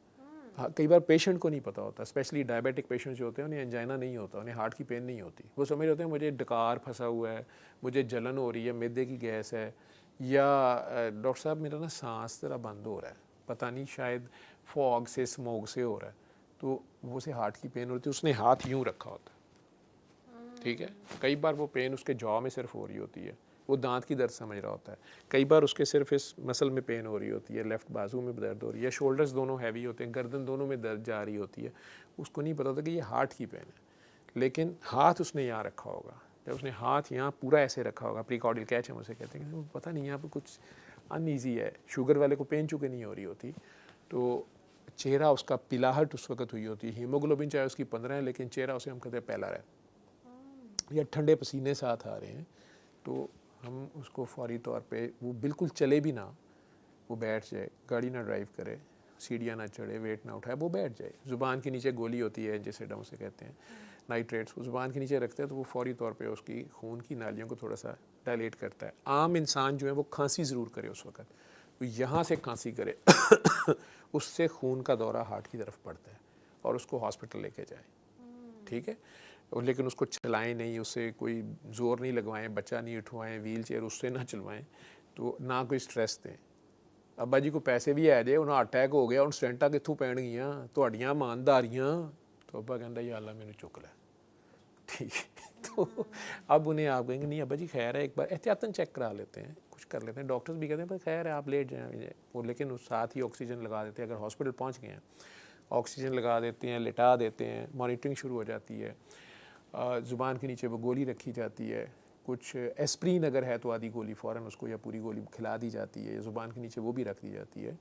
हाँ, कई बार पेशेंट को नहीं पता होता, स्पेशली डायबिटिक पेशेंट जो होते हैं उन्हें एंजाइना नहीं होता, उन्हें हार्ट की पेन नहीं होती। वो समझ रहे होते हैं मुझे डकार फंसा हुआ है, मुझे जलन हो रही है, मैदे की गैस है, या डॉक्टर साहब मेरा ना सांस ज़रा बंद हो रहा है, पता नहीं शायद फॉग से, स्मोक से हो रहा है, तो वो से हार्ट की पेन होती है, उसने हाथ यूँ रखा होता है, ठीक है। कई बार वो पेन उसके जॉ में सिर्फ हो रही होती है, वो दांत की दर्द समझ रहा होता है। कई बार उसके सिर्फ इस मसल में पेन हो रही होती है, लेफ़्ट बाजू में दर्द हो रही है, शोल्डर्स दोनों हैवी होते हैं, गर्दन दोनों में दर्द जा रही होती है, उसको नहीं पता होता कि ये हार्ट की पेन है। लेकिन हाथ उसने यहाँ रखा होगा, जब उसने हाथ यहाँ पूरा ऐसे रखा होगा, प्रीकॉर्डियल कैच हम उसे कहते हैं, कि पता नहीं यहाँ पर कुछ अनईजी है। शुगर वाले को पेन चूँकि नहीं हो रही होती, तो चेहरा उसका पिलाहट उस वक्त हुई होती है, हीमोग्लोबिन चाहे उसकी 15 है, लेकिन चेहरा उसे हम कहते हैं पहला है, या ठंडे पसीने साथ आ रहे हैं, तो हम उसको फौरी तौर पे, वो बिल्कुल चले भी ना, वो बैठ जाए, गाड़ी ना ड्राइव करे, सीढ़ियाँ ना चढ़े, वेट ना उठाए, वो बैठ जाए। ज़ुबान के नीचे गोली होती है एंजेसिडम उसे कहते हैं, नाइट्रेट्स, वो ज़ुबान के नीचे रखते हैं तो वो फौरी तौर पे उसकी खून की नालियों को थोड़ा सा डायलेट करता है। आम इंसान जो है वो खांसी ज़रूर करे उस वक्त, तो यहाँ से खांसी करे उससे खून का दौरा हार्ट की तरफ पड़ता है और उसको हॉस्पिटल लेके जाए, ठीक है। और लेकिन उसको चलाएं नहीं, उससे कोई ज़ोर नहीं लगवाएं, बच्चा नहीं उठवाएं, व्हील चेयर उससे ना चलवाएं, तो ना कोई स्ट्रेस दें। अब्बा जी को पैसे भी है जे, उन्हें अटैक हो गया, उन स्टेंटा कित्थों पैण गईयां, तुहाड़ियां ईमानदारियां, तो अब्बा कहता या अल्लाह मैनू चुक लै, ठीक है। तो अब उन्हें आप कहेंगे नहीं अब्बा जी खैर है, एक बार एहतियातन चेक करा लेते हैं, कुछ कर लेते हैं। डॉक्टर्स भी कहते हैं पर खैर है आप लेट जाएँ वो, लेकिन उस साथ ही ऑक्सीजन लगा देते हैं। अगर हॉस्पिटल पहुँच गए हैं ऑक्सीजन लगा देते हैं, लिटा देते हैं, मॉनिटरिंग शुरू हो जाती है, ज़ुबान के नीचे वो गोली रखी जाती है, कुछ एस्प्रीन अगर है तो आधी गोली फ़ौरन उसको या पूरी गोली खिला दी जाती है, ज़ुबान के नीचे वो भी रख दी जाती है।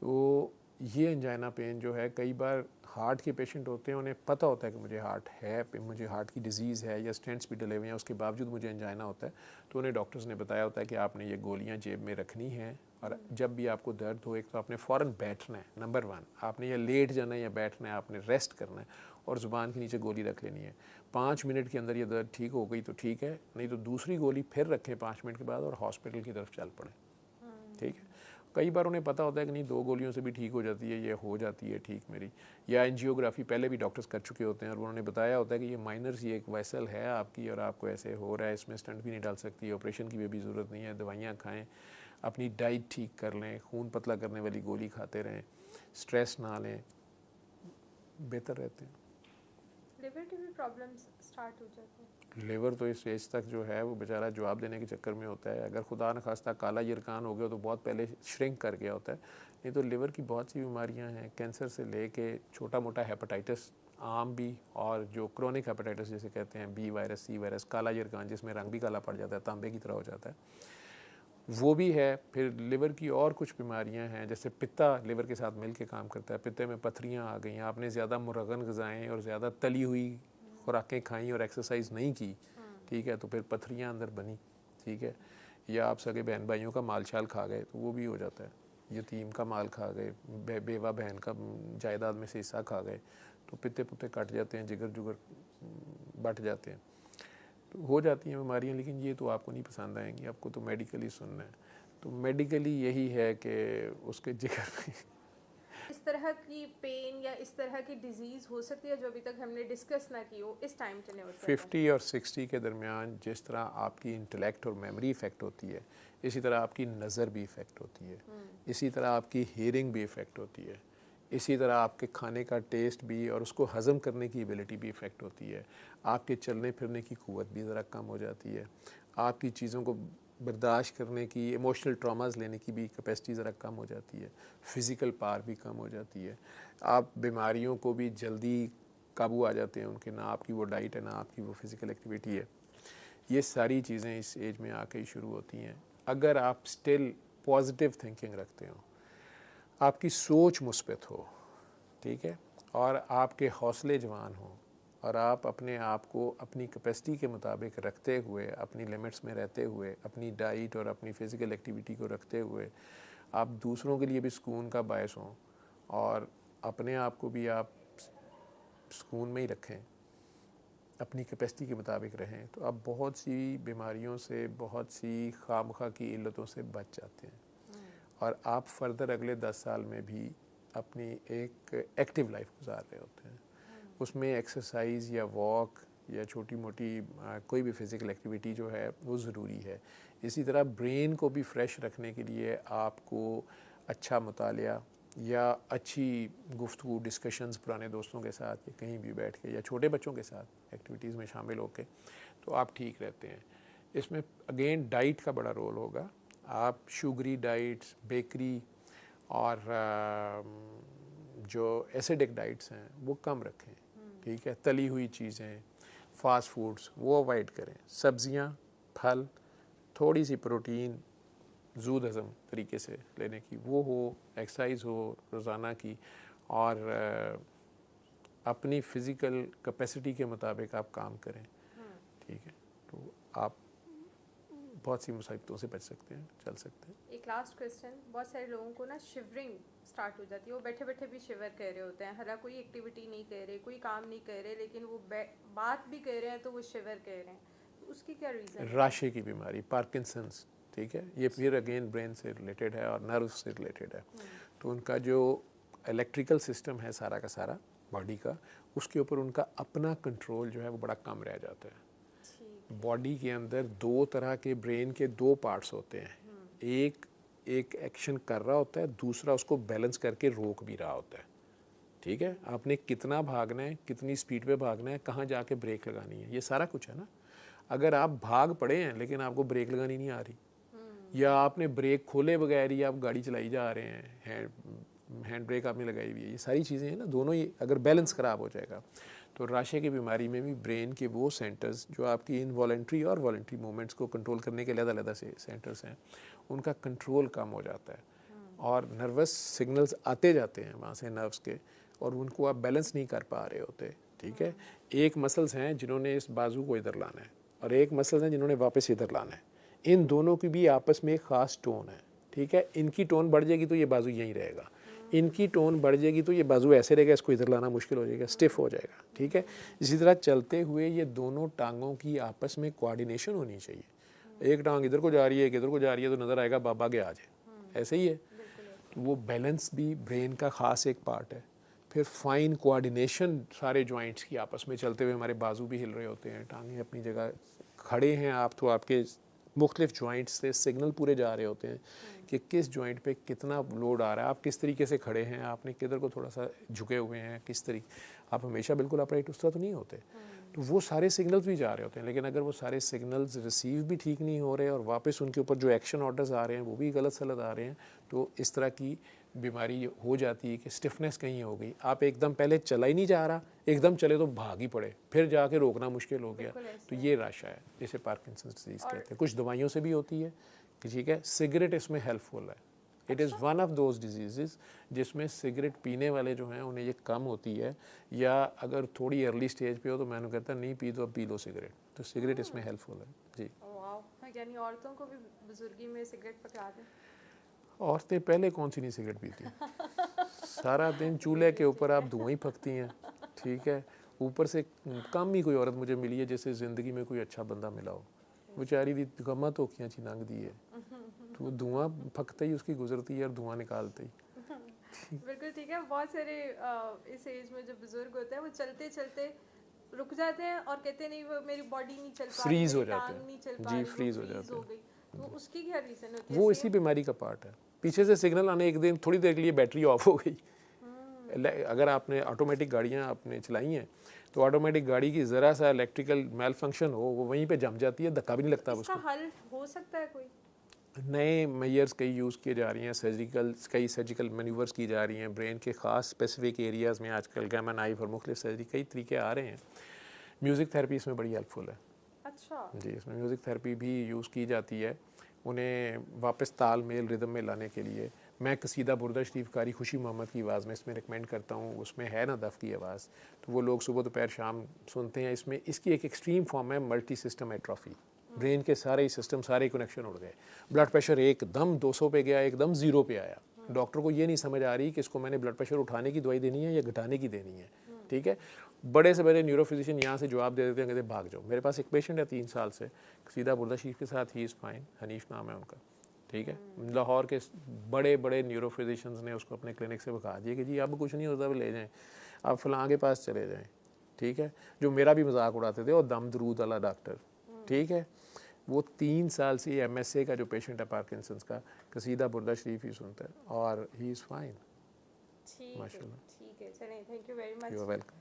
तो ये एंजाइना पेन जो है, कई बार हार्ट के पेशेंट होते हैं, उन्हें पता होता है कि मुझे हार्ट है, मुझे हार्ट की डिजीज़ है या स्टेंट्स भी डले हुए हैं, उसके बावजूद मुझे एंजाइना होता है, तो उन्हें डॉक्टर्स ने बताया होता है कि आपने ये गोलियां जेब में रखनी हैं, और जब भी आपको दर्द हो, एक तो आपने फ़ौरन बैठना है, नंबर 1 आपने या लेट जाना है या बैठना है, आपने रेस्ट करना है, और ज़ुबान के नीचे गोली रख लेनी है। 5 मिनट के अंदर ये दर्द ठीक हो गई तो ठीक है, नहीं तो दूसरी गोली फिर रखें 5 मिनट के बाद और हॉस्पिटल की तरफ चल पड़े, ठीक है। कई बार उन्हें पता होता है कि नहीं 2 गोलियों से भी ठीक हो जाती है, ये हो जाती है ठीक मेरी, या एंजियोग्राफी पहले भी डॉक्टर्स कर चुके होते हैं और उन्होंने बताया होता है कि ये माइनर सी एक वेसल है आपकी और आपको ऐसे हो रहा है, इसमें स्टंट भी नहीं डाल सकती, ऑपरेशन की भी ज़रूरत नहीं है, दवाइयाँ खाएँ, अपनी डाइट ठीक कर लें, खून पतला करने वाली गोली खाते रहें, स्ट्रेस ना लें, बेहतर रहते हैं। लिवर की भी प्रॉब्लम्स स्टार्ट हो जाती हैं। लिवर तो इस एज तक जो है वो बेचारा जवाब देने के चक्कर में होता है। अगर खुदा न खास्ता काला यरकान हो गया तो बहुत पहले श्रिंक कर गया होता है। नहीं तो लिवर की बहुत सी बीमारियां हैं, कैंसर से लेके छोटा मोटा हेपेटाइटिस आम भी, और जो क्रोनिक हेपेटाइटिस जिसे कहते हैं, बी वायरस, सी वायरस, काला यरकान जिसमें रंग भी काला पड़ जाता है, तांबे की तरह हो जाता है, वो भी है। फिर लिवर की और कुछ बीमारियां हैं, जैसे पित्ता लिवर के साथ मिल के काम करता है, पित्ते में पथरियाँ आ गई हैं, आपने ज़्यादा मुरगन ग़िज़ाएँ और ज़्यादा तली हुई खुराकें खाई और एक्सरसाइज नहीं की, ठीक है, तो फिर पथरियाँ अंदर बनी, ठीक है। या आप सगे बहन भाइयों का माल शाल खा गए तो वो भी हो जाता है, यतीम का माल खा गए, बेवा बहन का जायदाद में से हिस्सा खा गए, तो पित्ते पुत्ते कट जाते हैं, जिगर जुगर बट जाते हैं, तो हो जाती हैं बीमारियाँ। लेकिन ये तो आपको नहीं पसंद आएंगी, आपको तो मेडिकली सुनना है। तो मेडिकली यही है कि उसके जिगर में इस तरह की पेन या इस तरह की डिजीज़ हो सकती है जो अभी तक हमने डिस्कस ना की हो इस टाइम टेन्योर पे। 50 और 60 के दरमियान जिस तरह आपकी इंटेलेक्ट और मेमोरी इफ़ेक्ट होती है, इसी तरह आपकी नज़र भी इफ़ेक्ट होती है, इसी तरह आपकी हियरिंग भी इफ़ेक्ट होती है, इसी तरह आपके खाने का टेस्ट भी और उसको हज़म करने की एबिलिटी भी इफ़ेक्ट होती है, आपके चलने फिरने की क़ुव्वत भी ज़रा कम हो जाती है, आपकी चीज़ों को बर्दाश्त करने की, इमोशनल ट्रॉमास लेने की भी कैपेसिटी ज़रा कम हो जाती है, फ़िज़िकल पावर भी कम हो जाती है, आप बीमारियों को भी जल्दी काबू आ जाते हैं उनके, ना आपकी वो डाइट है ना आपकी वो फ़िज़िकल एक्टिविटी है। ये सारी चीज़ें इस एज में आके ही शुरू होती हैं। अगर आप स्टिल पॉजिटिव थिंकिंग रखते हो, आपकी सोच मुस्बित हो, ठीक है, और आपके हौसले जवान हो, और आप अपने आप को अपनी कैपेसिटी के मुताबिक रखते हुए, अपनी लिमिट्स में रहते हुए, अपनी डाइट और अपनी फ़िज़िकल एक्टिविटी को रखते हुए आप दूसरों के लिए भी सुकून का बायस हों और अपने आप को भी आप सुकून में ही रखें, अपनी कैपेसिटी के मुताबिक रहें, तो आप बहुत सी बीमारियों से, बहुत सी खामखा की इल्लतों से बच जाते हैं। और आप फर्दर अगले 10 साल में भी अपनी एक एक्टिव लाइफ गुजार रहे होते हैं। उसमें एक्सरसाइज या वॉक या छोटी मोटी कोई भी फ़िज़िकल एक्टिविटी जो है वो ज़रूरी है। इसी तरह ब्रेन को भी फ्रेश रखने के लिए आपको अच्छा मुतालिया या अच्छी गुफ्तगू, डिस्कशंस पुराने दोस्तों के साथ या कहीं भी बैठ के या छोटे बच्चों के साथ एक्टिविटीज़ में शामिल होकर तो आप ठीक रहते हैं। इसमें अगेन डाइट का बड़ा रोल होगा। आप शुगरी डाइट्स, बेकरी और जो एसिडिक डाइट्स हैं वो कम रखें, ठीक है। तली हुई चीज़ें, फास्ट फूड्स वो अवॉइड करें। सब्ज़ियाँ, फल, थोड़ी सी प्रोटीन जूद हज़म तरीके से लेने की वो हो, एक्सरसाइज हो रोज़ाना की, और अपनी फ़िज़िकल कैपेसिटी के मुताबिक आप काम करें, ठीक है, तो आप बहुत सी मुसीबतों से बच सकते हैं, चल सकते हैं। एक लास्ट क्वेश्चन, बहुत सारे लोगों को ना शिवरिंग स्टार्ट हो जाती है, वो बैठे बैठे भी शिवर कर रहे होते हैं, हालांकि कोई एक्टिविटी नहीं कर रहे, कोई काम नहीं कर रहे, लेकिन वो बात भी कर रहे हैं तो वो शिवर कर रहे हैं, तो उसकी क्या रीज़न है? राशे की बीमारी, पार्किंसंस, ठीक है, ये फिर अगेन ब्रेन से रिलेटेड है और नर्व से रिलेटेड है। तो उनका जो इलेक्ट्रिकल सिस्टम है सारा का सारा बॉडी का, उसके ऊपर उनका अपना कंट्रोल जो है वो बड़ा कम रह जाता है। बॉडी के अंदर दो तरह के ब्रेन के दो पार्ट्स होते हैं, एक एक्शन कर रहा होता है, दूसरा उसको बैलेंस करके रोक भी रहा होता है, ठीक है। आपने कितना भागना है, कितनी स्पीड पे भागना है, कहाँ जाके ब्रेक लगानी है, ये सारा कुछ है ना। अगर आप भाग पड़े हैं लेकिन आपको ब्रेक लगानी नहीं आ रही, या आपने ब्रेक खोले बगैर ही आप गाड़ी चलाई जा रहे हैं, हैंड ब्रेक आपने लगाई हुई है, ये सारी चीज़ें हैं ना, दोनों ही अगर बैलेंस ख़राब हो जाएगा तो राशे की बीमारी में भी ब्रेन के वो सेंटर्स जो आपकी इनवॉलेंट्री और वॉलेंट्री मूवमेंट्स को कंट्रोल करने के अलग-अलग से सेंटर्स हैं, उनका कंट्रोल कम हो जाता है और नर्वस सिग्नल्स आते जाते हैं वहाँ से नर्व्स के, और उनको आप बैलेंस नहीं कर पा रहे होते, ठीक है। एक मसल्स हैं जिन्होंने इस बाजू को इधर लाना है और एक मसल्स हैं जिन्होंने वापस इधर लाना है। इन दोनों की भी आपस में एक ख़ास टोन है, ठीक है। इनकी टोन बढ़ जाएगी तो ये बाजू यहीं रहेगा, इनकी टोन बढ़ जाएगी तो ये बाजू ऐसे रहेगा, इसको इधर लाना मुश्किल हो जाएगा, स्टिफ हो जाएगा, ठीक है। इसी तरह चलते हुए ये दोनों टांगों की आपस में कोऑर्डिनेशन होनी चाहिए। एक टांग इधर को जा रही है, एक इधर को जा रही है, तो नज़र आएगा बाबा के आज है, ऐसे ही है। वो बैलेंस भी ब्रेन का ख़ास एक पार्ट है। फिर फाइन कोऑर्डिनेशन सारे जॉइंट्स की आपस में चलते हुए, हमारे बाजू भी हिल रहे होते हैं, टांगें अपनी जगह खड़े हैं आप, तो आपके मुख्तलिफ जॉइंट्स से सिग्नल पूरे जा रहे होते हैं कि किस जॉइंट पे कितना लोड आ रहा है, आप किस तरीके से खड़े हैं, आपने किधर को थोड़ा सा झुके हुए हैं, किस तरीके, आप हमेशा बिल्कुल अपराइट उस तरह तो नहीं होते। तो वो सारे सिग्नल्स भी जा रहे होते हैं, लेकिन अगर वो सारे सिग्नल्स रिसीव भी ठीक नहीं हो रहे और वापस उनके ऊपर जो एक्शन ऑर्डर्स आ रहे हैं वो भी गलत सलत आ रहे हैं, तो इस तरह की बीमारी हो जाती है कि स्टिफनेस कहीं हो गई। आप एकदम पहले चला ही नहीं जा रहा, एकदम चले तो भाग ही पड़े, फिर जाके रोकना मुश्किल हो गया, तो ये राशा है, इसे पार्किंसंस डिजीज़ कहते हैं। कुछ दवाइयों से भी होती है, ठीक है। सिगरेट इसमें हेल्पफुल है, it is one of those disease जिसमें सिगरेट पीने वाले जो हैं उन्हें ये कम होती है, या अगर थोड़ी अर्ली स्टेज पे हो तो मैंने कहता नहीं पी तो अब पी लो सिगरेट, तो सिगरेट इसमें हेल्पफुल है जी। यानी औरतों को भी बुजुर्गी में सिगरेट पकड़ा दें? औरतें पहले कौन सी नहीं सिगरेट पीती, सारा दिन चूल्हे के ऊपर आप धुआं ही फकती हैं, ठीक है। ऊपर से कम ही कोई औरत मुझे मिली है जैसे ज़िंदगी में कोई अच्छा बंदा मिला हो, बेचारी दी गमा धोखियाँ चिनांग दी है, तो वो धुआं फकते ही उसकी गुजरती है और धुआं निकालते ही। बिल्कुल ठीक है। बहुत सारे इस एज में जो बुजुर्ग होते हैं वो चलते चलते रुक जाते हैं और कहते नहीं वो मेरी बॉडी नहीं चल पा रही, फ्रीज हो मेरी जाते टांग नहीं चल हैं पा जी, रही, फ्रीज हो फ्रीज जाते हो हैं। गई, तो उसकी क्या रीज़न होती है? वो इसी बीमारी का पार्ट है, पीछे से सिग्नल आने, एक दिन थोड़ी देर के लिए बैटरी ऑफ हो गई। अगर आपने ऑटोमेटिक गाड़ियाँ आपने चलाई हैं तो ऑटोमेटिक गाड़ी की ज़रा सा इलेक्ट्रिकल मेल फंक्शन हो वो वहीं पे जम जाती है, धक्का भी नहीं लगता उसको। इसका हल हो सकता है कोई? नए मेयर्स कई यूज़ किए जा रही हैं, कई सर्जिकल मैन्यूवर्स की जा रही हैं ब्रेन के ख़ास स्पेसिफिक एरियाज़ में, आजकल गामा नाइफ और मुख्तलिफ सर्जरी कई तरीके आ रहे हैं। म्यूज़िक थेरेपी इसमें बड़ी हेल्पफुल है। अच्छा जी, इसमें म्यूज़िक थेरेपी भी यूज़ की जाती है उन्हें वापस तालमेल रिदम में लाने के लिए। मैं कसीदा बुर्दा शरीफ कारी खुशी मोहम्मद की आवाज़ में इसमें रिकमेंड करता हूँ, उसमें है ना दफ़ की आवाज़, तो वो लोग सुबह दोपहर शाम सुनते हैं। इसमें इसकी एक एक्सट्रीम फॉर्म है मल्टी सिस्टम एट्रोफी, ब्रेन के सारे ही सिस्टम सारे कनेक्शन उड़ गए, ब्लड प्रेशर एकदम 200 पे गया, एकदम 0 पे आया। डॉक्टर को ये नहीं समझ आ रही कि इसको मैंने ब्लड प्रेशर उठाने की दवाई देनी है या घटाने की देनी है, ठीक है। बड़े से बड़े न्यूरो फिजिशियन यहाँ से जवाब दे देते हैं, कहते भाग जाओ। मेरे पास एक पेशेंट है 3 साल से कसीदा बुर्दा शरीफ के साथ, ही इज़ फाइन, हनीफ नाम है उनका, ठीक है। लाहौर के बड़े बड़े न्यूरो फिजिशियंस ने उसको अपने क्लिनिक से भगा दिया कि जी अब कुछ नहीं होता, ले जाएँ, आप फलां के पास चले जाएँ, ठीक है। जो मेरा भी मजाक उड़ाते थे, और दम दरूद वाला डॉक्टर, ठीक है। वो 3 साल से MSA का जो पेशेंट है पार्किंसंस का, कसीदा बुर्दा शरीफ ही सुनता है और ही इज़ फाइन, ठीक है, माशाल्लाह। ठीक है, चलें, thank you very much. You are welcome.